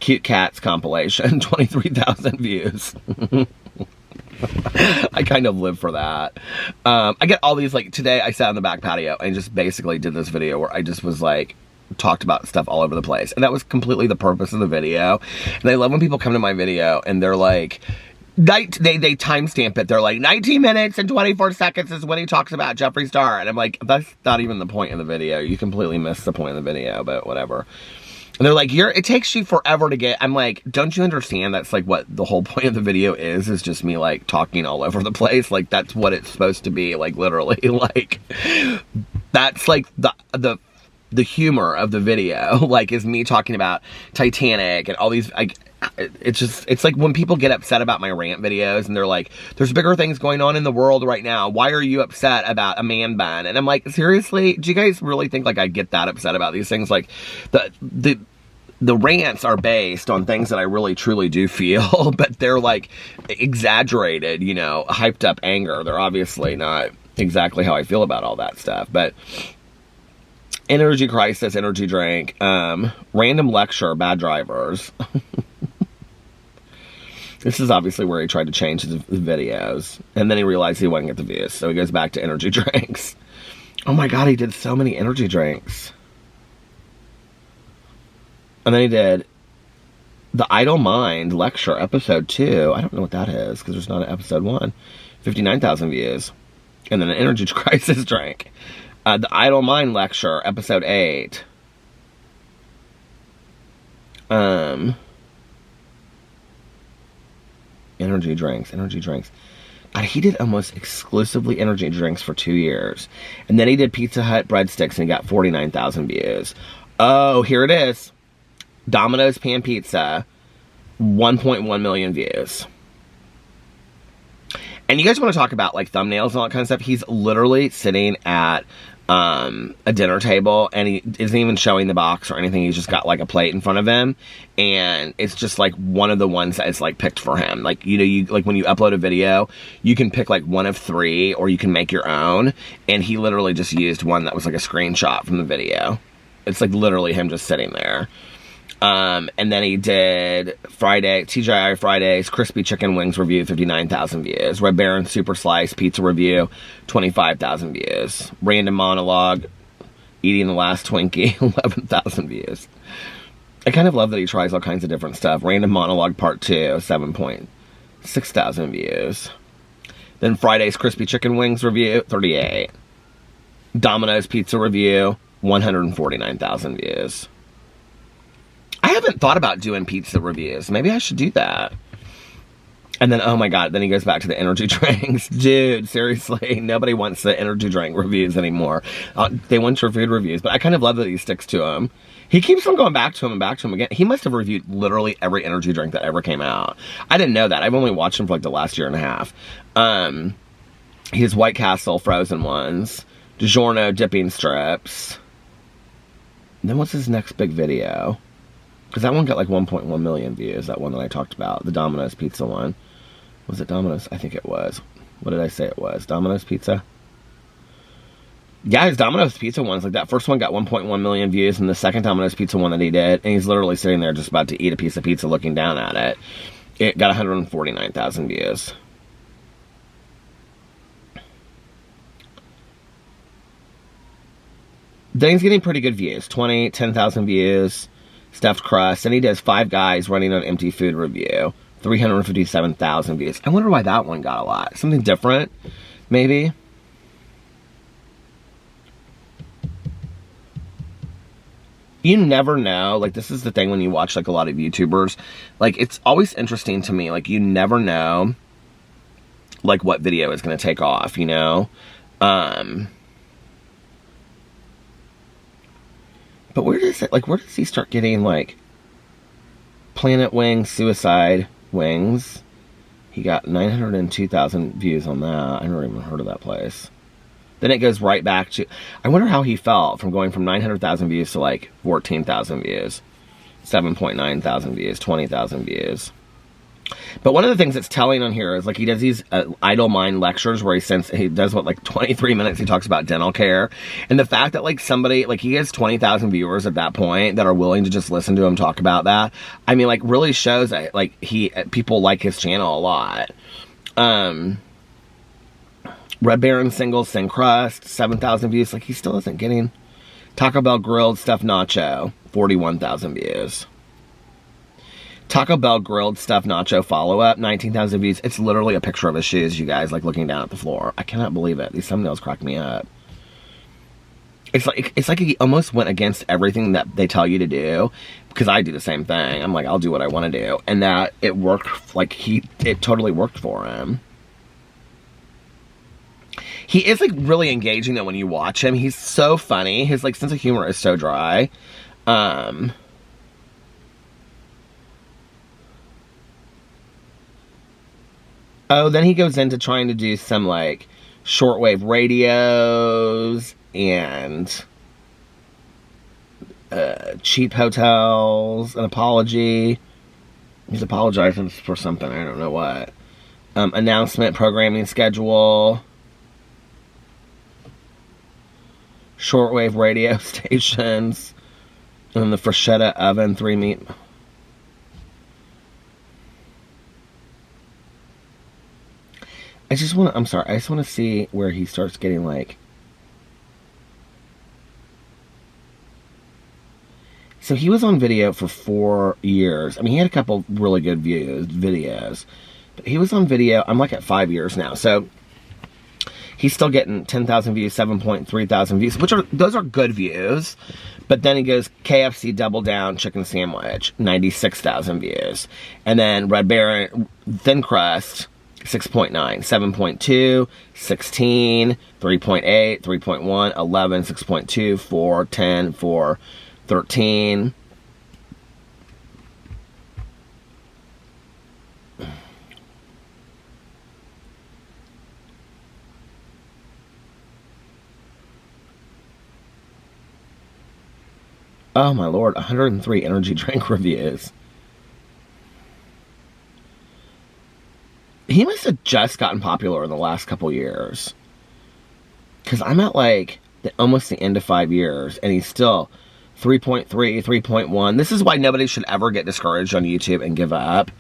Cute Cats compilation, 23,000 views. I kind of live for that. I get all these, like, today I sat on the back patio and just basically did this video where I just was like, talked about stuff all over the place. And that was completely the purpose of the video. And I love when people come to my video and they're like, they timestamp it. They're like, 19 minutes and 24 seconds is when he talks about Jeffree Star. And I'm like, that's not even the point of the video. You completely missed the point of the video, but whatever. And they're like, it takes you forever to get. I'm like, don't you understand that's like what the whole point of the video is just me like talking all over the place. Like, that's what it's supposed to be. Like, literally, like, that's like the humor of the video, like, is me talking about Titanic and all these, like, it's like when people get upset about my rant videos and they're like, there's bigger things going on in the world right now. Why are you upset about a man bun? And I'm like, seriously? Do you guys really think like I get that upset about these things? Like, the rants are based on things that I really truly do feel, but they're like exaggerated, you know, hyped up anger. They're obviously not exactly how I feel about all that stuff, but energy crisis, energy drink, random lecture, bad drivers. This is obviously where he tried to change his videos, and then he realized he wouldn't get the views, so he goes back to energy drinks. Oh my god, he did so many energy drinks. And then he did the Idle Mind lecture, episode 2. I don't know what that is, because there's not an episode 1. 59,000 views. And then an energy crisis drink. The Idle Mind lecture, episode 8. Energy drinks. God, he did almost exclusively energy drinks for 2 years. And then he did Pizza Hut breadsticks and he got 49,000 views. Oh, here it is. Domino's Pan Pizza, 1.1 million views. And you guys want to talk about, like, thumbnails and all that kind of stuff? He's literally sitting at a dinner table, and he isn't even showing the box or anything. He's just got, like, a plate in front of him, and it's just, like, one of the ones that is, like, picked for him. Like, you know, like, when you upload a video, you can pick, like, one of 3, or you can make your own, and he literally just used one that was, like, a screenshot from the video. It's, like, literally him just sitting there. And then he did TGI Fridays, crispy chicken wings review, 59,000 views. Red Baron Super Slice pizza review, 25,000 views. Random monologue, eating the last Twinkie, 11,000 views. I kind of love that he tries all kinds of different stuff. Random monologue part 2, 7,600 views. Then Friday's crispy chicken wings review, 38. Domino's pizza review, 149,000 views. I haven't thought about doing pizza reviews. Maybe I should do that. And then, oh my god, then he goes back to the energy drinks. Dude, seriously, nobody wants the energy drink reviews anymore. They want your food reviews, but I kind of love that he sticks to them. He keeps on going back to him and back to him again. He must have reviewed literally every energy drink that ever came out. I didn't know that. I've only watched him for like the last year and a half. He has White Castle frozen ones. DiGiorno dipping strips. And then what's his next big video? Because that one got like 1.1 million views, that one that I talked about, the Domino's Pizza one. Was it Domino's? I think it was. What did I say it was? Domino's Pizza? Yeah, his Domino's Pizza ones, like that first one got 1.1 million views, and the second Domino's Pizza one that he did, and he's literally sitting there just about to eat a piece of pizza looking down at it, it got 149,000 views. Then he's getting pretty good views, 10,000 views. Stuffed crust, and he does 5 guys running on empty food review, 357,000 views. I wonder why that one got a lot. Something different, maybe. You never know. Like, this is the thing when you watch, like, a lot of YouTubers. Like, it's always interesting to me. Like, you never know, like, what video is going to take off, you know? But where does it, like, where does he start getting, like, Planet Wings, Suicide Wings? He got 902,000 views on that. I never even heard of that place. Then it goes right back to... I wonder how he felt from going from 900,000 views to, like, 14,000 views. 7.9 thousand views, 20,000 views. But one of the things that's telling on here is, like, he does these idle mind lectures where he does, what, like, 23 minutes he talks about dental care. And the fact that, like, somebody... Like, he has 20,000 viewers at that point that are willing to just listen to him talk about that. I mean, like, really shows that, like, people like his channel a lot. Red Baron singles, Thin Crust, 7,000 views. Like, he still isn't getting... Taco Bell Grilled Stuffed Nacho, 41,000 views. Taco Bell Grilled Stuffed Nacho Follow-Up, 19,000 views. It's literally a picture of his shoes, you guys, like, looking down at the floor. I cannot believe it. These thumbnails crack me up. It's like he almost went against everything that they tell you to do, because I do the same thing. I'm like, I'll do what I want to do. And that it worked, like, it totally worked for him. He is, like, really engaging, though, when you watch him. He's so funny. His, like, sense of humor is so dry. Oh, then he goes into trying to do some, like, shortwave radios and cheap hotels, an apology. He's apologizing for something. I don't know what. Announcement, programming schedule. Shortwave radio stations, and then the Freshetta oven, 3 meat. I just want to see where he starts getting, like... So he was on video for 4 years. I mean, he had a couple really good videos. But he was on video, I'm like at 5 years now, so... He's still getting 10,000 views, 7.3 thousand views, those are good views. But then he goes KFC Double Down Chicken Sandwich, 96,000 views. And then Red Baron Thin Crust, 6.9, 7.2, 16, 3.8, 3.1, 11, 6.2, 4, 10, 4, 13. Oh my lord, 103 energy drink reviews. He must have just gotten popular in the last couple years. Because I'm at, like, almost the end of 5 years, and he's still 3.3, 3.1. This is why nobody should ever get discouraged on YouTube and give up.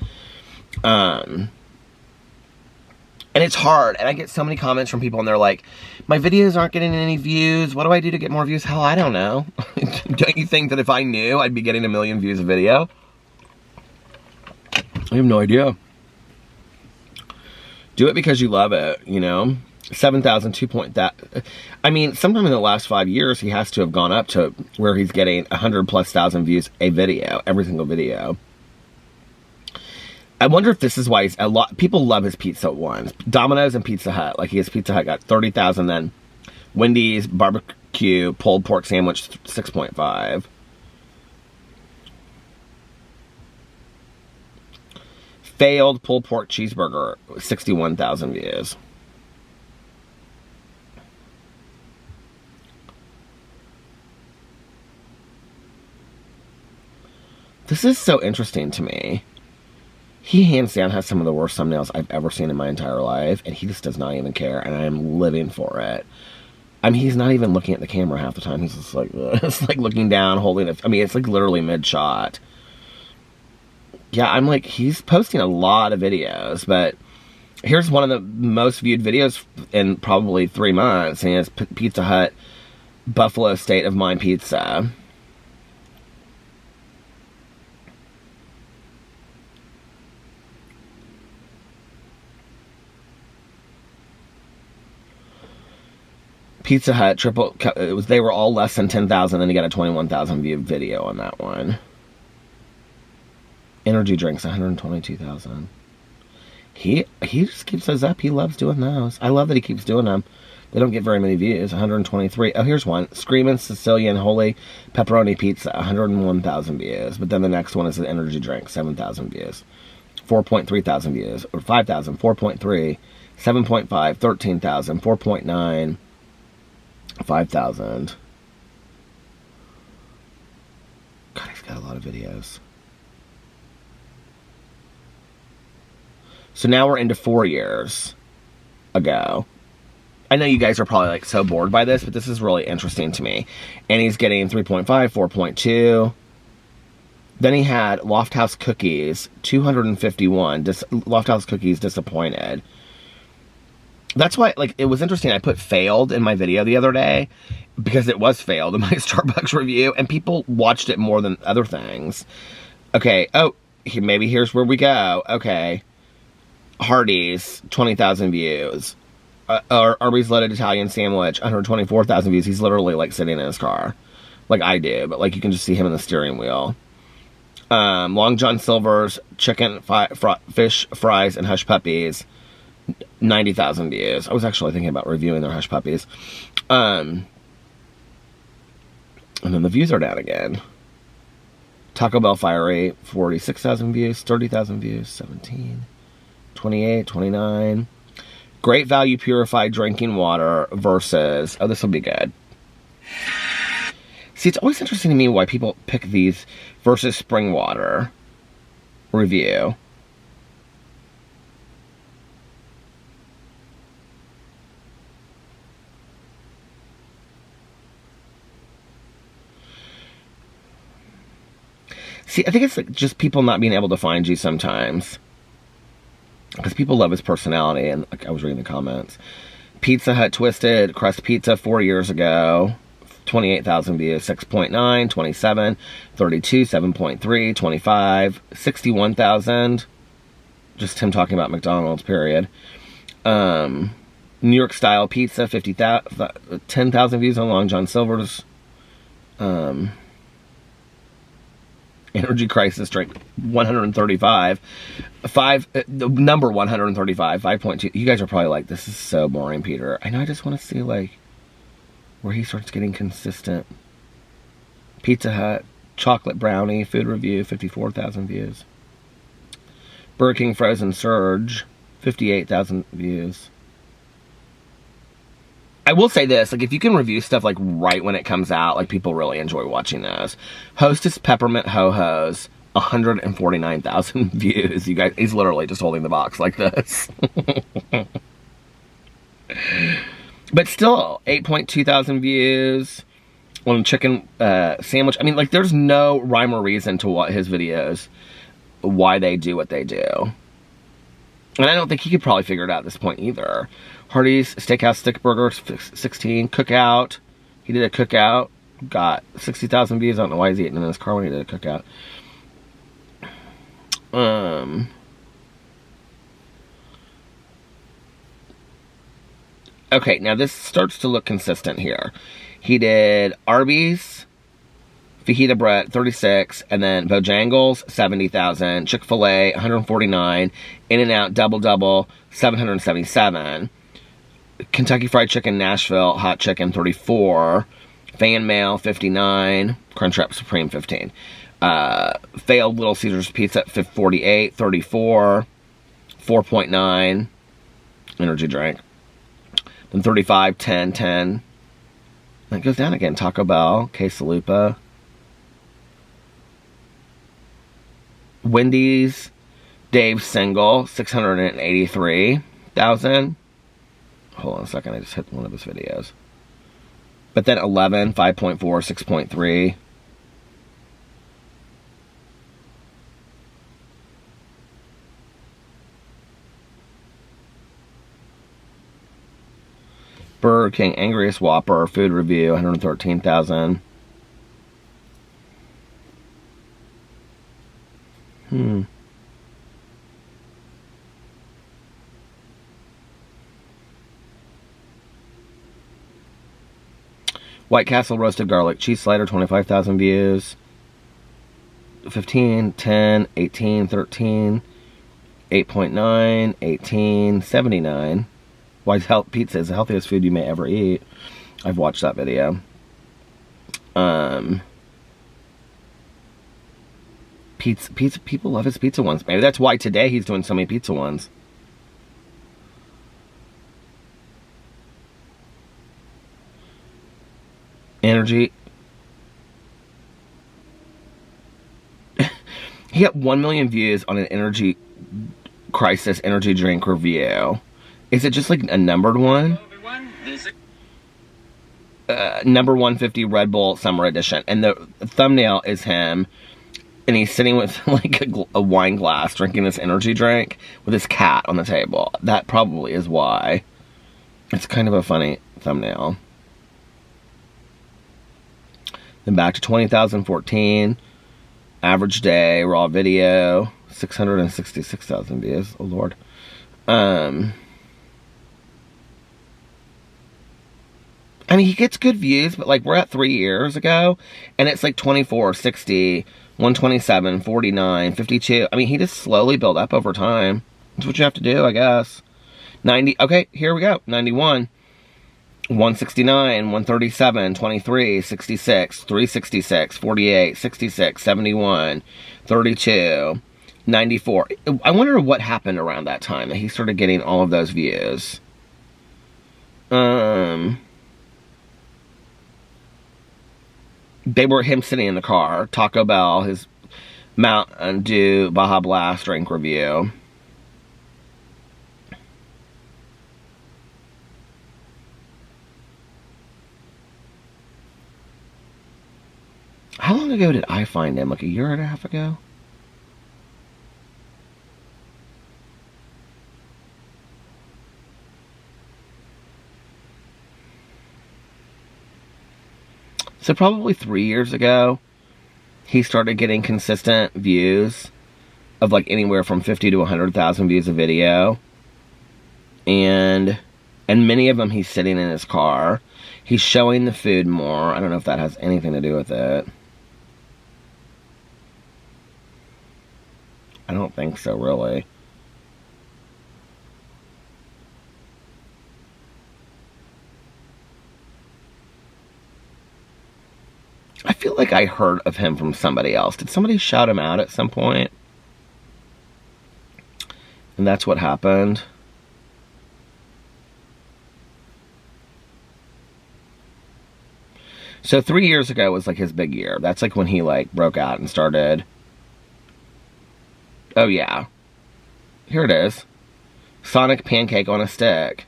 And it's hard, and I get so many comments from people, and they're like, my videos aren't getting any views. What do I do to get more views? Hell, I don't know. Don't you think that if I knew, I'd be getting 1 million views a video? I have no idea. Do it because you love it, you know? 7,000, 2 point that. I mean, sometime in the last 5 years, he has to have gone up to where he's getting 100,000+ views a video, every single video. I wonder if this is why people love his pizza ones. Domino's and Pizza Hut. Like, his Pizza Hut got 30,000, then Wendy's barbecue pulled pork sandwich, 6.5. Failed pulled pork cheeseburger, 61,000 views. This is so interesting to me. He hands down has some of the worst thumbnails I've ever seen in my entire life, and he just does not even care, and I am living for it. I mean, he's not even looking at the camera half the time. He's just like this, like looking down, holding it. I mean, it's like literally mid-shot. Yeah, I'm like, he's posting a lot of videos, but here's one of the most viewed videos in probably 3 months, and it's Pizza Hut Buffalo State of Mind Pizza. Pizza Hut, they were all less than 10,000, then he got a 21,000 view video on that one. Energy drinks, 122,000. He just keeps those up. He loves doing those. I love that he keeps doing them. They don't get very many views. 123. Oh, here's one. Screamin' Sicilian Holy Pepperoni Pizza. 101,000 views. But then the next one is an energy drink. 7,000 views. 4.3 thousand views. Or 5,000. 4.3. 7.5. 13,000. 4.9. 5,000. God, he's got a lot of videos. So now we're into 4 years ago. I know you guys are probably like so bored by this, but this is really interesting to me. And he's getting 3.5, 4.2. Then he had Loft House Cookies, 251. Loft House Cookies disappointed. That's why, like, it was interesting. I put failed in my video the other day because it was failed in my Starbucks review, and people watched it more than other things. Okay. Oh, maybe here's where we go. Okay. Hardee's, 20,000 views. Arby's Loaded Italian Sandwich, 124,000 views. He's literally like sitting in his car, like I do, but like you can just see him in the steering wheel. Long John Silver's chicken, fish fries, and hush puppies, 90,000 views. I was actually thinking about reviewing their hush puppies. And then the views are down again. Taco Bell Fiery, 46,000 views, 30,000 views, 17, 28, 29. Great Value Purified Drinking Water versus... Oh, this will be good. See, it's always interesting to me why people pick these versus Spring Water review. See, I think it's like just people not being able to find you sometimes. Because people love his personality, and like I was reading the comments. Pizza Hut Twisted Crust Pizza 4 years ago, 28,000 views, 6.9, 27, 32, 7.3, 25, 61,000. Just him talking about McDonald's, period. New York Style Pizza, 10,000 views on Long John Silver's. Energy Crisis drink, 135. The number 135, 5.2. You guys are probably like, this is so boring, Peter. I know, I just want to see, like, where he starts getting consistent. Pizza Hut, Chocolate Brownie, Food Review, 54,000 views. Burger King Frozen Surge, 58,000 views. I will say this, like, if you can review stuff, like, right when it comes out, like, people really enjoy watching those. Hostess Peppermint Ho-Hos, 149,000 views. You guys, he's literally just holding the box like this. But still, 8.2 thousand views on chicken sandwich. I mean, like, there's no rhyme or reason to what his videos, why they do what they do. And I don't think he could probably figure it out at this point either. Hardee's Steakhouse Stick Burger, 16. Cookout. He did a cookout. Got 60,000 views. I don't know why he's eating in his car when he did a cookout. Okay, now this starts to look consistent here. He did Arby's, Fajita Bread, 36, and then Bojangles, 70,000, Chick-fil-A, 149, In-N-Out Double, 777, Kentucky Fried Chicken Nashville, Hot Chicken, 34, Fan Mail, 59, Crunchwrap Supreme, 15, Failed Little Caesars Pizza, 48, 34, 4.9, energy drink, then 35, 10, 10, then it goes down again, Taco Bell, Quesalupa, Wendy's, Dave's Single, 683,000. Hold on a second, I just hit one of his videos. But then 11, 5.4, 6.3. Burger King Angriest Whopper, Food Review, 113,000. White Castle roasted garlic cheese slider, 25,000 views. 15, 10, 18, 13, 8.9, 18, 79. Why pizza is the healthiest food you may ever eat. I've watched that video. Pizza, people love his pizza ones. Maybe that's why today he's doing so many pizza ones. Energy. He got 1 million views on an energy crisis energy drink review. Is it just like a numbered one? Number 150 Red Bull Summer Edition. And the thumbnail is him. And he's sitting with like a wine glass drinking this energy drink with his cat on the table. That probably is why. It's kind of a funny thumbnail. Then back to 2014. Average day, raw video, 666,000 views. Oh, Lord. I mean, he gets good views, but like we're at 3 years ago, and it's like 24, 60, 127, 49, 52. I mean, he just slowly built up over time. That's what you have to do, I guess. 90. Okay, here we go. 91. 169, 137, 23, 66, 366, 48, 66, 71, 32, 94. I wonder what happened around that time that he started getting all of those views. They were him sitting in the car. Taco Bell, his Mountain Dew Baja Blast drink review. How long ago did I find him? Like a year and a half ago? So probably 3 years ago, he started getting consistent views of like anywhere from 50 to 100,000 views a video. And many of them he's sitting in his car. He's showing the food more. I don't know if that has anything to do with it. I don't think so, really. I feel like I heard of him from somebody else. Did somebody shout him out at some point? And that's what happened. So 3 years ago was like his big year. That's like when he like broke out and started. Oh yeah. Here it is. Sonic Pancake on a Stick.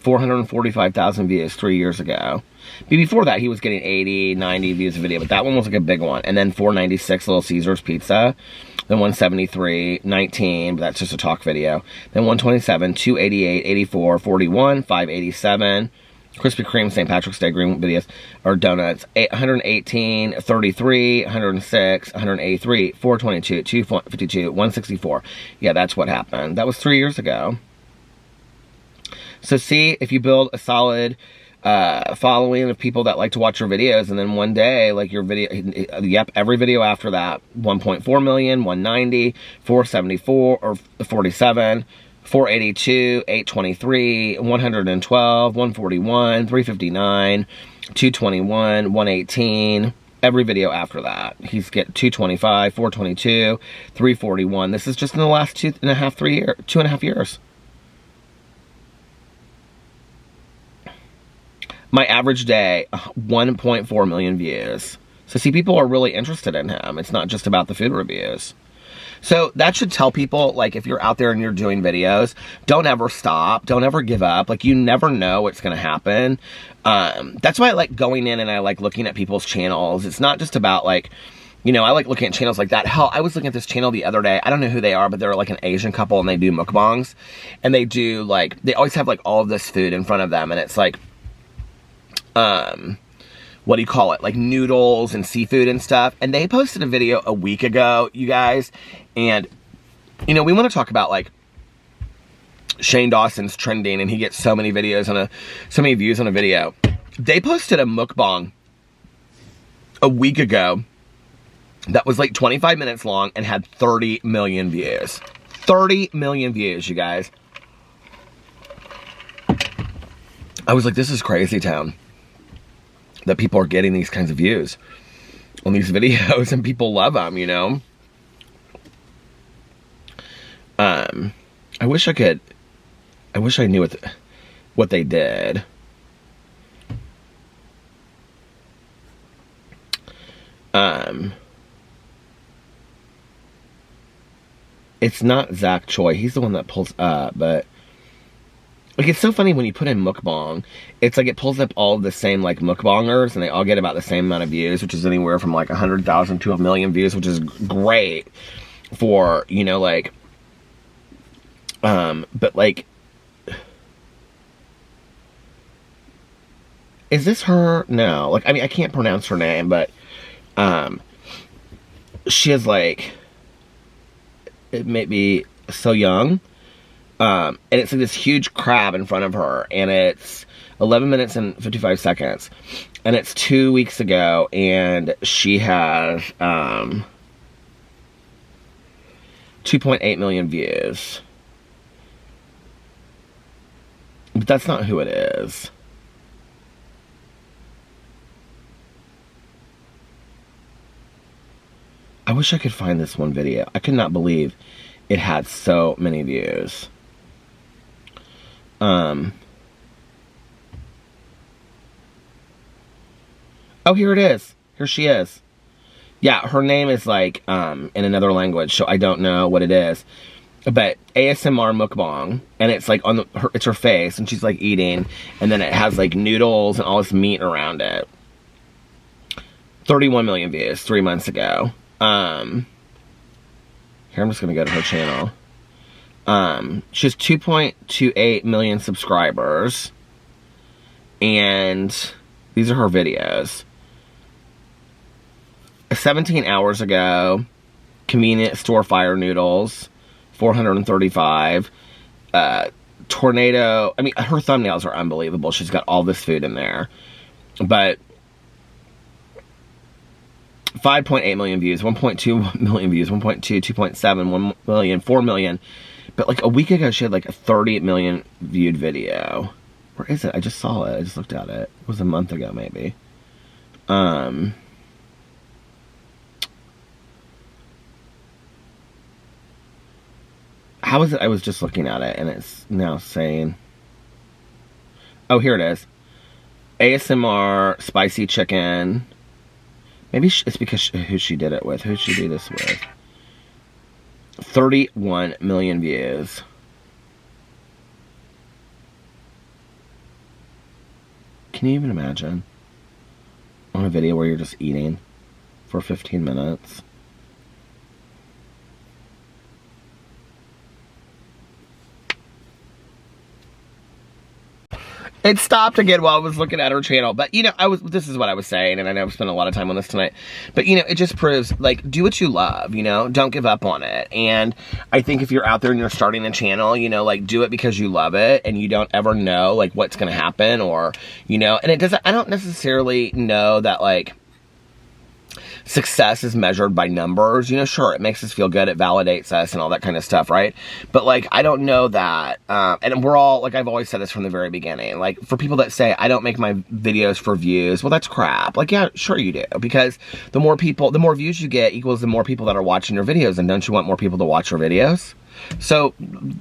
445,000 views 3 years ago. Before that, he was getting 80, 90 views a video, but that one was like a big one. And then 496 Little Caesars Pizza. Then 173, 19, but that's just a talk video. Then 127, 288, 84, 41, 587. Krispy Kreme St. Patrick's Day green videos or donuts. 118, 33, 106, 183, 422, 252, 164. Yeah, that's what happened. That was 3 years ago. So see, if you build a solid following of people that like to watch your videos, and then one day, like your video, yep, every video after that, 1.4 million, 190, 474, or 47, 482, 823, 112, 141, 359, 221, 118. Every video after that, he's get 225, 422, 341. This is just in the last 2.5 years. My average day, 1.4 million views. So see, people are really interested in him. It's not just about the food reviews. So that should tell people, like, if you're out there and you're doing videos, don't ever stop. Don't ever give up. Like, you never know what's going to happen. That's why I like going in and I like looking at people's channels. It's not just about, like, you know, I like looking at channels like that. Hell, I was looking at this channel the other day. I don't know who they are, but they're like an Asian couple and they do mukbangs. And they do, like, they always have, like, all of this food in front of them. And it's, like, what do you call it? Like noodles and seafood and stuff. And they posted a video a week ago, you guys. And, you know, we want to talk about like Shane Dawson's trending and he gets so many videos on so many views on a video. They posted a mukbang a week ago that was like 25 minutes long and had 30 million views. 30 million views, you guys. I was like, this is crazy town. That people are getting these kinds of views on these videos and people love them, you know? I wish I knew what they did. It's not Zach Choi. He's the one that pulls up, but like, it's so funny when you put in mukbang, it's like it pulls up all the same like mukbangers and they all get about the same amount of views, which is anywhere from like 100,000 to 1 million views, which is great for, you know, like, but like, is this her? No. Like, I mean, I can't pronounce her name, but, she is like, it may be so young. And it's like this huge crab in front of her, and it's 11 minutes and 55 seconds. And it's 2 weeks ago, and she has, 2.8 million views. But that's not who it is. I wish I could find this one video. I could not believe it had so many views. Oh, here it is. Here she is. Yeah, her name is like, in another language, so I don't know what it is. But ASMR mukbang, and it's like on it's her face, and she's like eating, and then it has like noodles and all this meat around it. 31 million views 3 months ago. Here, I'm just gonna go to her channel. She has 2.28 million subscribers, and these are her videos. 17 hours ago, convenience store fire noodles, 435. Tornado. I mean, her thumbnails are unbelievable. She's got all this food in there, but 5.8 million views, 1.2 million views, 1.2, 2.7, 1 million, 4 million. But like a week ago, she had like a 30 million viewed video. Where is it? I just saw it. I just looked at it. It was a month ago, maybe. How is it? I was just looking at it, and it's now saying... Oh, here it is. ASMR spicy chicken. Maybe it's because who she did it with. Who she do this with? 31 million views. Can you even imagine? On a video where you're just eating for 15 minutes. It stopped again while I was looking at her channel. But, you know, this is what I was saying, and I know I've spent a lot of time on this tonight. But, you know, it just proves, like, do what you love, you know? Don't give up on it. And I think if you're out there and you're starting a channel, you know, like, do it because you love it, and you don't ever know, like, what's gonna happen, or, you know, and I don't necessarily know that, like, success is measured by numbers. You know, sure, it makes us feel good, it validates us and all that kind of stuff, right? But like, I don't know that, and we're all, like, I've always said this from the very beginning, like, for people that say, I don't make my videos for views, well, that's crap. Like, yeah, sure you do, because the more views you get equals the more people that are watching your videos, and don't you want more people to watch your videos? So,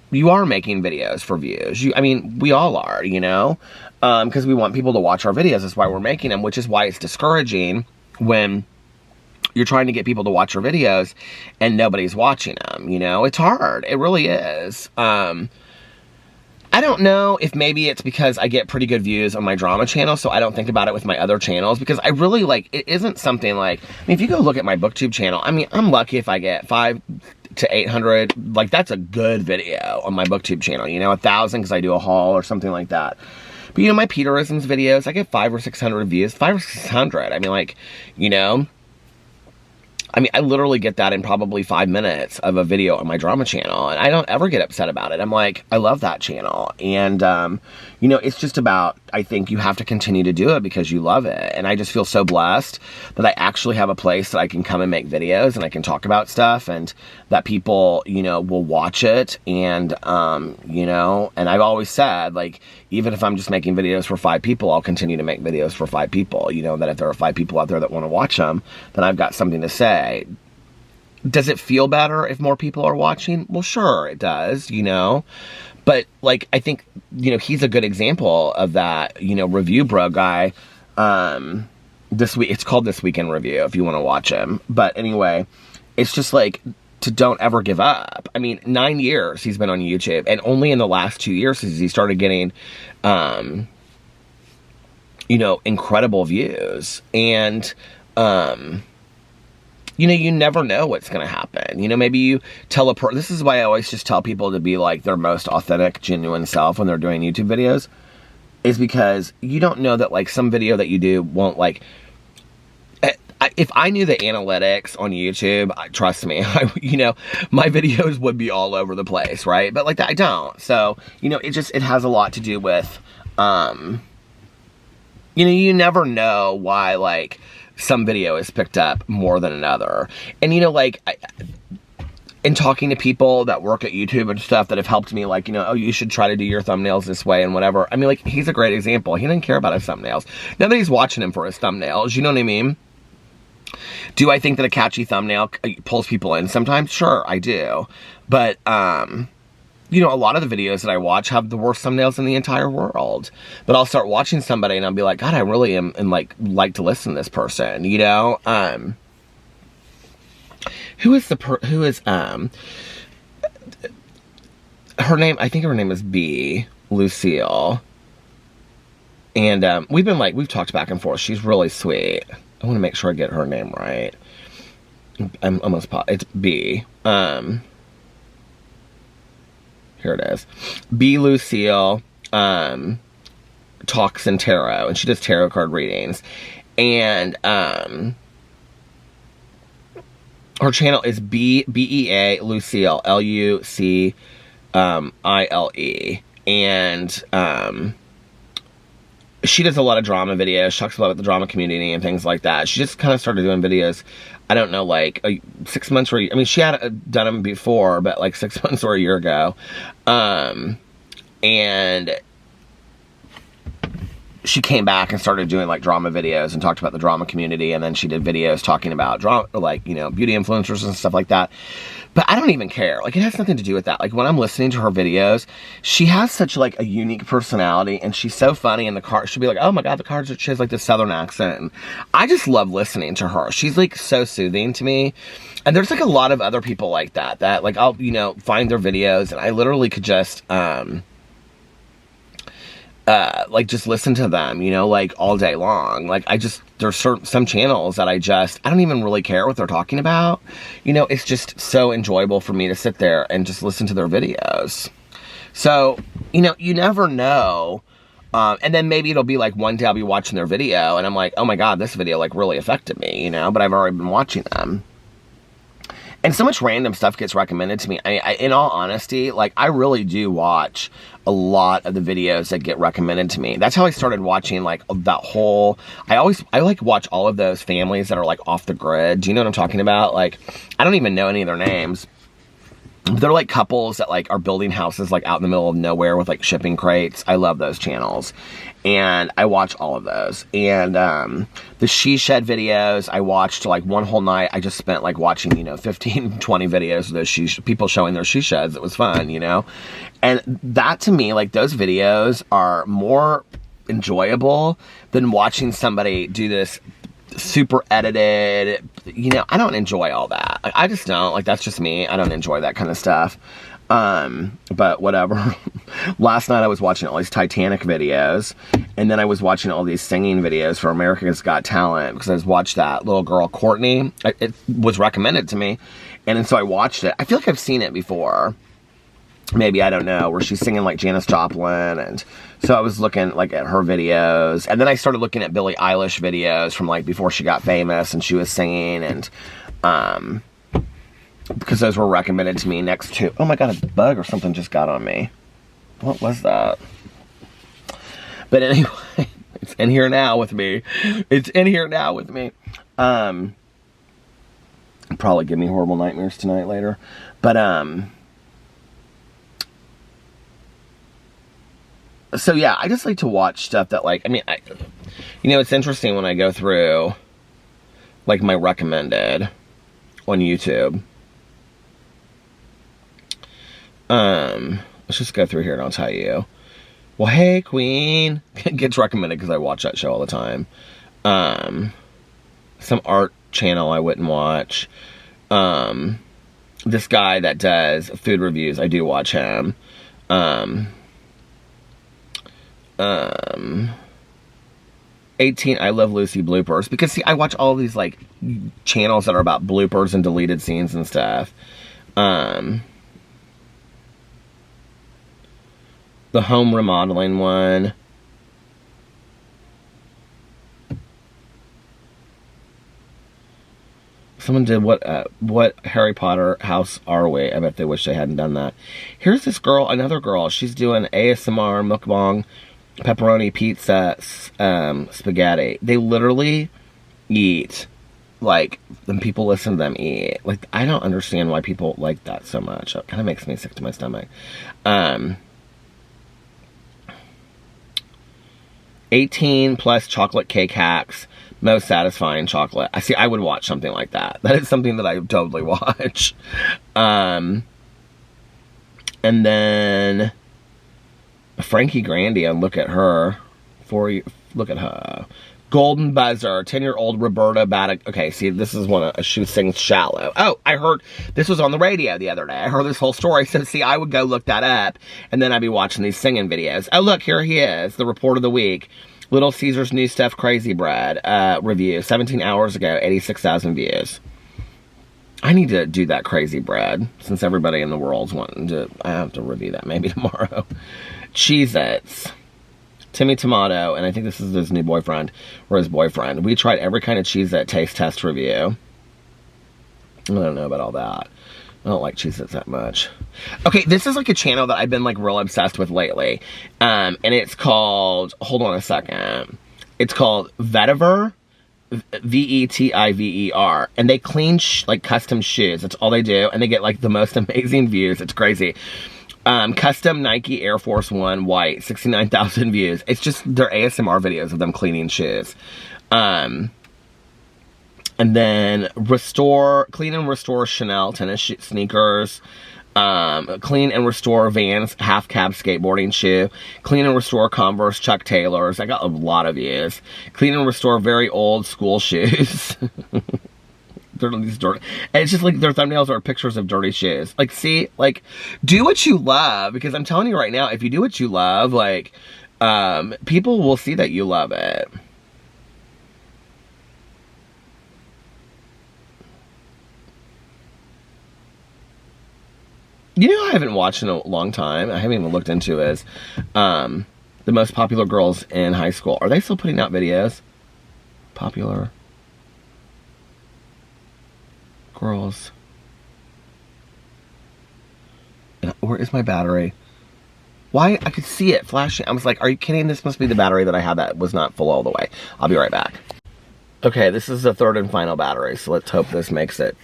you are making videos for views. I mean, we all are, you know? Because we want people to watch our videos, that's why we're making them, which is why it's discouraging when you're trying to get people to watch your videos and nobody's watching them, you know? It's hard. It really is. I don't know if maybe it's because I get pretty good views on my drama channel, so I don't think about it with my other channels, because I really, like, it isn't something like, I mean, if you go look at my booktube channel, I mean, I'm lucky if I get 500 to 800, like, that's a good video on my booktube channel, you know? 1,000 because I do a haul or something like that. But, you know, my Peterisms videos, I get 500 or 600 views, 500 or 600. I mean, like, you know, I mean, I literally get that in probably 5 minutes of a video on my drama channel, and I don't ever get upset about it. I'm like, I love that channel, and, you know, it's just about I think you have to continue to do it because you love it. And I just feel so blessed that I actually have a place that I can come and make videos and I can talk about stuff and that people, you know, will watch it. And, you know, and I've always said, like, even if I'm just making videos for 5 people, I'll continue to make videos for 5 people. You know, that if there are 5 people out there that want to watch them, then I've got something to say. Does it feel better if more people are watching? Well, sure, it does, you know. But, like, I think, you know, he's a good example of that, you know, Review Bro guy. This week, it's called This Week in Review, if you want to watch him. But anyway, it's just like, to don't ever give up. I mean, 9 years he's been on YouTube, and only in the last 2 years has he started getting, you know, incredible views. And, you know, you never know what's going to happen. You know, maybe you tell this is why I always just tell people to be like their most authentic, genuine self when they're doing YouTube videos, is because you don't know that, like, some video that you do won't, like, if I knew the analytics on YouTube, trust me, you know, my videos would be all over the place, right? But, like, I don't. So, you know, it has a lot to do with, you know, you never know why, like, some video is picked up more than another. And, you know, like, in talking to people that work at YouTube and stuff that have helped me, like, you know, oh, you should try to do your thumbnails this way and whatever. I mean, like, he's a great example. He didn't care about his thumbnails. Nobody's watching him for his thumbnails. You know what I mean? Do I think that a catchy thumbnail pulls people in sometimes? Sure, I do. But, you know, a lot of the videos that I watch have the worst thumbnails in the entire world. But I'll start watching somebody and I'll be like, God, I really am, and like to listen to this person, you know? Her name, I think her name is B. Lucille. And, we've talked back and forth. She's really sweet. I want to make sure I get her name right. I'm almost positive. It's B. Here it is. B. Lucille talks in tarot, and she does tarot card readings. And her channel is BEA Lucille, LUCILE. And she does a lot of drama videos. She talks a lot about the drama community and things like that. She just kind of started doing videos, I don't know, like 6 months or, I mean, she had done them before, but like 6 months or a year ago. And she came back and started doing like drama videos and talked about the drama community. And then she did videos talking about drama, like, you know, beauty influencers and stuff like that. But I don't even care. Like, it has nothing to do with that. Like, when I'm listening to her videos, she has such, like, a unique personality, and she's so funny in the car. She'll be like, oh, my God, she has, like, this southern accent. And I just love listening to her. She's, like, so soothing to me. And there's, like, a lot of other people like that, like, I'll, you know, find their videos, and I literally could just, like, just listen to them, you know, like, all day long. Like, there's some channels that I don't even really care what they're talking about. You know, it's just so enjoyable for me to sit there and just listen to their videos. So, you know, you never know. And then maybe it'll be like one day I'll be watching their video and I'm like, oh my God, this video, like, really affected me, you know, but I've already been watching them. And so much random stuff gets recommended to me. In all honesty, like, I really do watch a lot of the videos that get recommended to me. That's how I started watching, like, that whole, I like watch all of those families that are, like, off the grid. Do you know what I'm talking about? Like, I don't even know any of their names. They're, like, couples that, like, are building houses, like, out in the middle of nowhere with, like, shipping crates. I love those channels. And I watch all of those. And the she shed videos, I watched, like, one whole night. I just spent, like, watching, you know, 15, 20 videos of those people showing their she sheds. It was fun, you know? And that, to me, like, those videos are more enjoyable than watching somebody do this super edited, you know. I don't enjoy all that. I just don't. Like, that's just me. I don't enjoy that kind of stuff. But whatever. Last night I was watching all these Titanic videos, and then I was watching all these singing videos for America's Got Talent, because I watched that little girl, Courtney. It was recommended to me, and so I watched it. I feel like I've seen it before. Maybe, I don't know, where she's singing like Janis Joplin, and so I was looking like at her videos, and then I started looking at Billie Eilish videos from like before she got famous and she was singing, and because those were recommended to me next to, oh my God, a bug or something just got on me. What was that? But anyway, it's in here now with me. It's in here now with me. Probably give me horrible nightmares tonight later. But, so yeah, I just like to watch stuff that, like, I mean, it's interesting when I go through, like, my recommended on YouTube. Let's just go through here and I'll tell you. Well, hey, Queen. Gets recommended because I watch that show all the time. Some art channel I wouldn't watch. This guy that does food reviews, I do watch him. 18 I Love Lucy bloopers, because see, I watch all these like channels that are about bloopers and deleted scenes and stuff. The home remodeling one. Someone did what Harry Potter house are we? I bet they wish they hadn't done that. Here's this girl, another girl. She's doing ASMR mukbang, pepperoni pizza, spaghetti. They literally eat like, and people listen to them eat. Like, I don't understand why people like that so much. It kind of makes me sick to my stomach. 18 plus chocolate cake hacks. Most satisfying chocolate. I would watch something like that. That is something that I would totally watch. And then Frankie Grandy, and look at her. Look at her. Golden Buzzer, 10-year-old Roberta Baddock. Okay, see, this is one she sings Shallow. Oh, I heard, this was on the radio the other day. I heard this whole story. So, see, I would go look that up, and then I'd be watching these singing videos. Oh, look, here he is, the report of the week. Little Caesars New Stuff Crazy Bread review. 17 hours ago, 86,000 views. I need to do that Crazy Bread, since everybody in the world's wanting to. I have to review that maybe tomorrow. Cheez-Its. Timmy Tomato, and I think this is his new boyfriend, or his boyfriend. We tried every kind of Cheez-It taste test review. I don't know about all that. I don't like Cheez-Its that much. Okay, this is like a channel that I've been like real obsessed with lately. And it's called, hold on a second. It's called Vetiver, Vetiver. And they clean like custom shoes. That's all they do. And they get like the most amazing views. It's crazy. Custom Nike Air Force One white, 69,000 views. It's just their ASMR videos of them cleaning shoes. And then clean and restore Chanel tennis sneakers. Clean and restore Vans half cab skateboarding shoe. Clean and restore Converse Chuck Taylors. I got a lot of views. Clean and restore very old school shoes. They're these dirty. And it's just like their thumbnails are pictures of dirty shoes. Like, see, like, do what you love, because I'm telling you right now, if you do what you love, like, people will see that you love it. You know, I haven't watched in a long time. I haven't even looked into is the most popular girls in high school. Are they still putting out videos? Popular girls. Where is my battery? Why? I could see it flashing. I was like, are you kidding? This must be the battery that I had that was not full all the way. I'll be right back. Okay, this is the third and final battery, so let's hope this makes it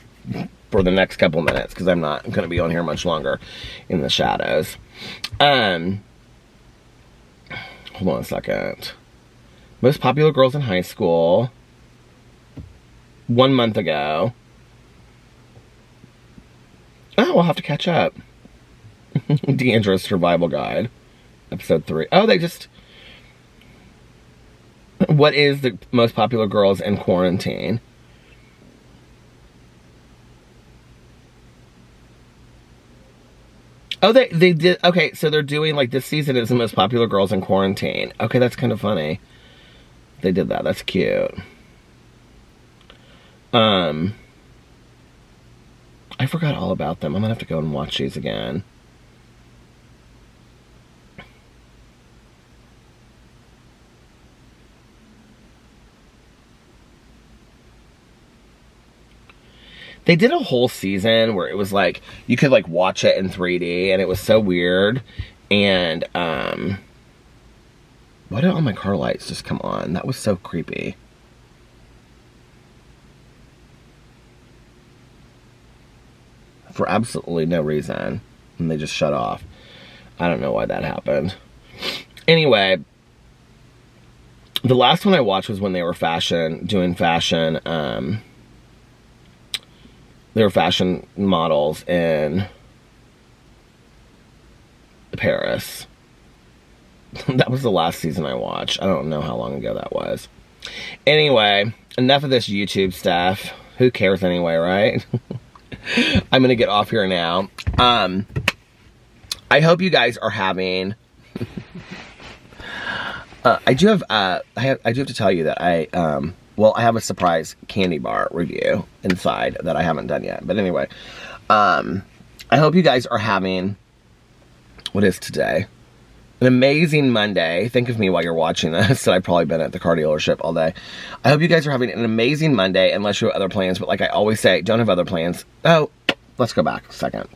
for the next couple minutes, because I'm not going to be on here much longer in the shadows. Hold on a second. Most popular girls in high school. 1 month ago. Oh, we'll have to catch up. Deandra's Survival Guide. Episode 3. Oh, they just... What is the most popular girls in quarantine? Oh, they did. Okay, so they're doing, like, this season is the most popular girls in quarantine. Okay, that's kind of funny. They did that. That's cute. I forgot all about them. I'm gonna have to go and watch these again. They did a whole season where it was like, you could like watch it in 3D, and it was so weird. And Why did all my car lights just come on? That was so creepy. For absolutely no reason. And they just shut off. I don't know why that happened. Anyway, the last one I watched was when they were doing fashion. They were fashion models in Paris. That was the last season I watched. I don't know how long ago that was. Anyway, enough of this YouTube stuff. Who cares anyway, right? I'm gonna get off here now. I hope you guys are having. I do have to tell you that I have a surprise candy bar review inside that I haven't done yet. But anyway, I hope you guys are having, what is today? An amazing Monday. Think of me while you're watching this. I've probably been at the car dealership all day. I hope you guys are having an amazing Monday, unless you have other plans. But like I always say, don't have other plans. Oh, let's go back a second.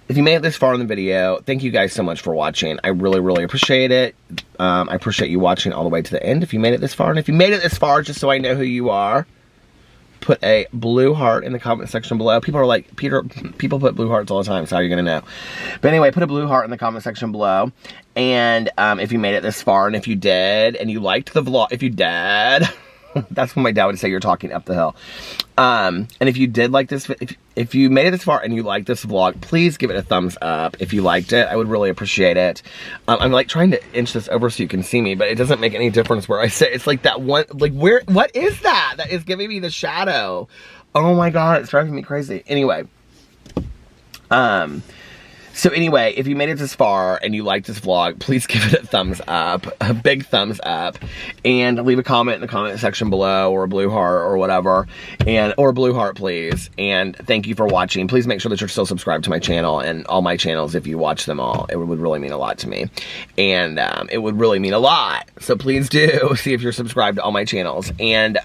If you made it this far in the video, thank you guys so much for watching. I really, really appreciate it. I appreciate you watching all the way to the end if you made it this far. And if you made it this far, just so I know who you are, put a blue heart in the comment section below. People are like, Peter, people put blue hearts all the time, so how are you going to know? But anyway, put a blue heart in the comment section below. And if you made it this far, and if you did, and you liked the vlog, if you did, that's when my dad would say you're talking up the hill. And if you did like this, if you made it this far and you like this vlog, please give it a thumbs up. If you liked it, I would really appreciate it. I'm like trying to inch this over so you can see me, but it doesn't make any difference where I say. It's like that one, like what is that? That is giving me the shadow. Oh my God, it's driving me crazy. Anyway, so anyway, if you made it this far and you liked this vlog, please give it a thumbs up, a big thumbs up, and leave a comment in the comment section below, or a blue heart or whatever, or a blue heart, please. And thank you for watching. Please make sure that you're still subscribed to my channel and all my channels if you watch them all. It would really mean a lot to me, and it would really mean a lot. So please do see if you're subscribed to all my channels. And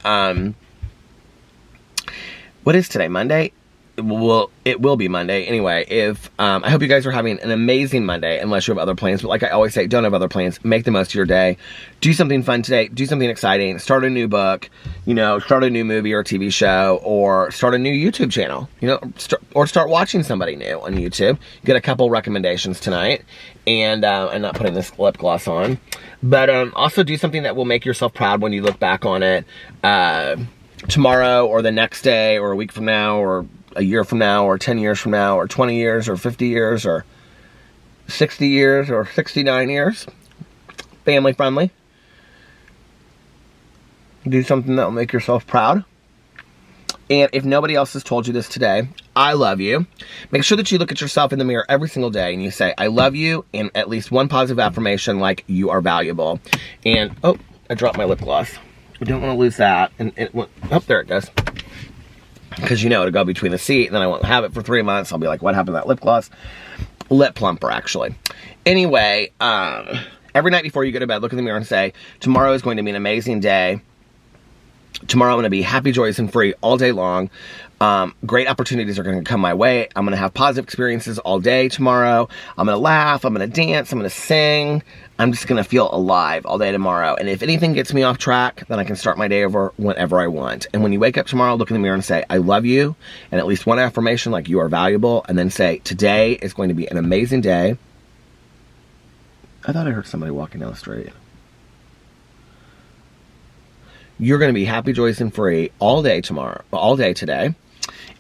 what is today? Monday? Well, it will be Monday. Anyway, I hope you guys are having an amazing Monday, unless you have other plans. But like I always say, don't have other plans. Make the most of your day. Do something fun today. Do something exciting. Start a new book. Start a new movie or TV show, or start a new YouTube channel. Or start watching somebody new on YouTube. Get a couple recommendations tonight, and I'm not putting this lip gloss on. But also do something that will make yourself proud when you look back on it tomorrow, or the next day, or a week from now, or a year from now, or 10 years from now, or 20 years, or 50 years, or 60 years, or 69 years. Family friendly. Do something that will make yourself proud. And if nobody else has told you this today, I love you. Make sure that you look at yourself in the mirror every single day and you say, I love you, and at least one positive affirmation like you are valuable. And, oh, I dropped my lip gloss. I don't want to lose that. And it went, oh, there it goes. Because it'll go between the seat, and then I won't have it for 3 months. I'll be like, what happened to that lip gloss? Lip plumper, actually. Anyway, every night before you go to bed, look in the mirror and say, tomorrow is going to be an amazing day. Tomorrow I'm going to be happy, joyous, and free all day long. Great opportunities are going to come my way. I'm going to have positive experiences all day tomorrow. I'm going to laugh. I'm going to dance. I'm going to sing. I'm just going to feel alive all day tomorrow. And if anything gets me off track, then I can start my day over whenever I want. And when you wake up tomorrow, look in the mirror and say, I love you. And at least one affirmation like you are valuable. And then say, today is going to be an amazing day. I thought I heard somebody walking down the street. You're going to be happy, joyous, and free all day tomorrow, all day today.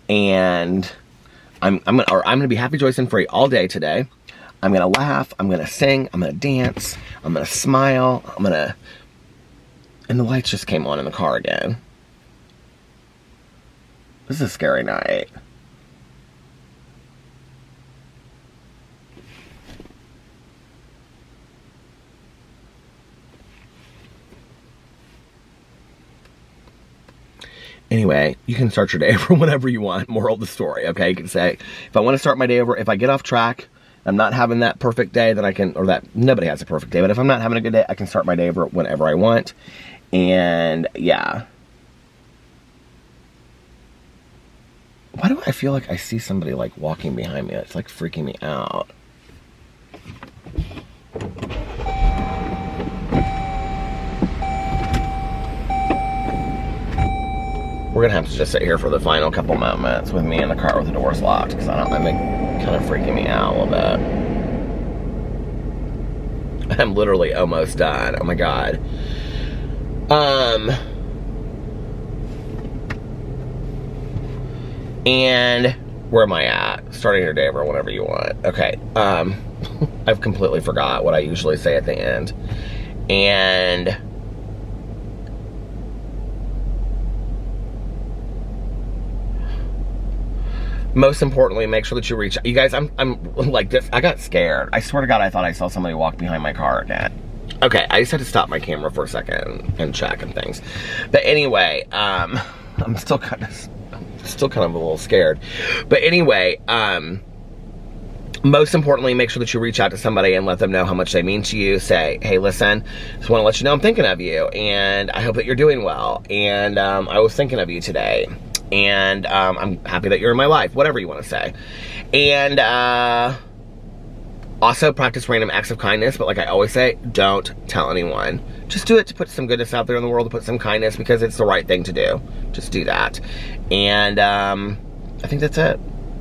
And I'm going to be happy, joyous, and free all day today. I'm going to laugh, I'm going to sing, I'm going to dance, I'm going to smile, and the lights just came on in the car again. This is a scary night. Anyway, you can start your day over whenever you want. Moral of the story, okay? You can say, if I want to start my day over, if I get off track, I'm not having that perfect day, then I can, or that, nobody has a perfect day, but if I'm not having a good day, I can start my day over whenever I want. And, yeah. Why do I feel like I see somebody, like, walking behind me? It's, like, freaking me out. We're gonna have to just sit here for the final couple moments with me in the car with the doors locked, because I don't know, they're kind of freaking me out a little bit. I'm literally almost done. Oh my God. And where am I at? Starting your day over whenever you want. Okay. I've completely forgot what I usually say at the end. And most importantly, make sure that you reach out. You guys, I'm like this. I got scared. I swear to God, I thought I saw somebody walk behind my car again. Okay, I just had to stop my camera for a second and check and things. But anyway, I'm still kind of a little scared. But anyway, most importantly, make sure that you reach out to somebody and let them know how much they mean to you. Say, hey, listen, just want to let you know I'm thinking of you, and I hope that you're doing well, and I was thinking of you today, and I'm happy that you're in my life, whatever you want to say. And also practice random acts of kindness, but like I always say, don't tell anyone. Just do it to put some goodness out there in the world, to put some kindness, because it's the right thing to do. Just do that. And I think that's it.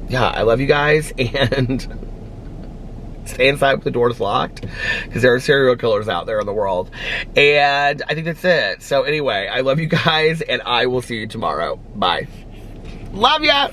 Yeah, I love you guys, and stay inside with the doors locked, because there are serial killers out there in the world. And I think that's it. So anyway, I love you guys, and I will see you tomorrow. Bye. Love ya!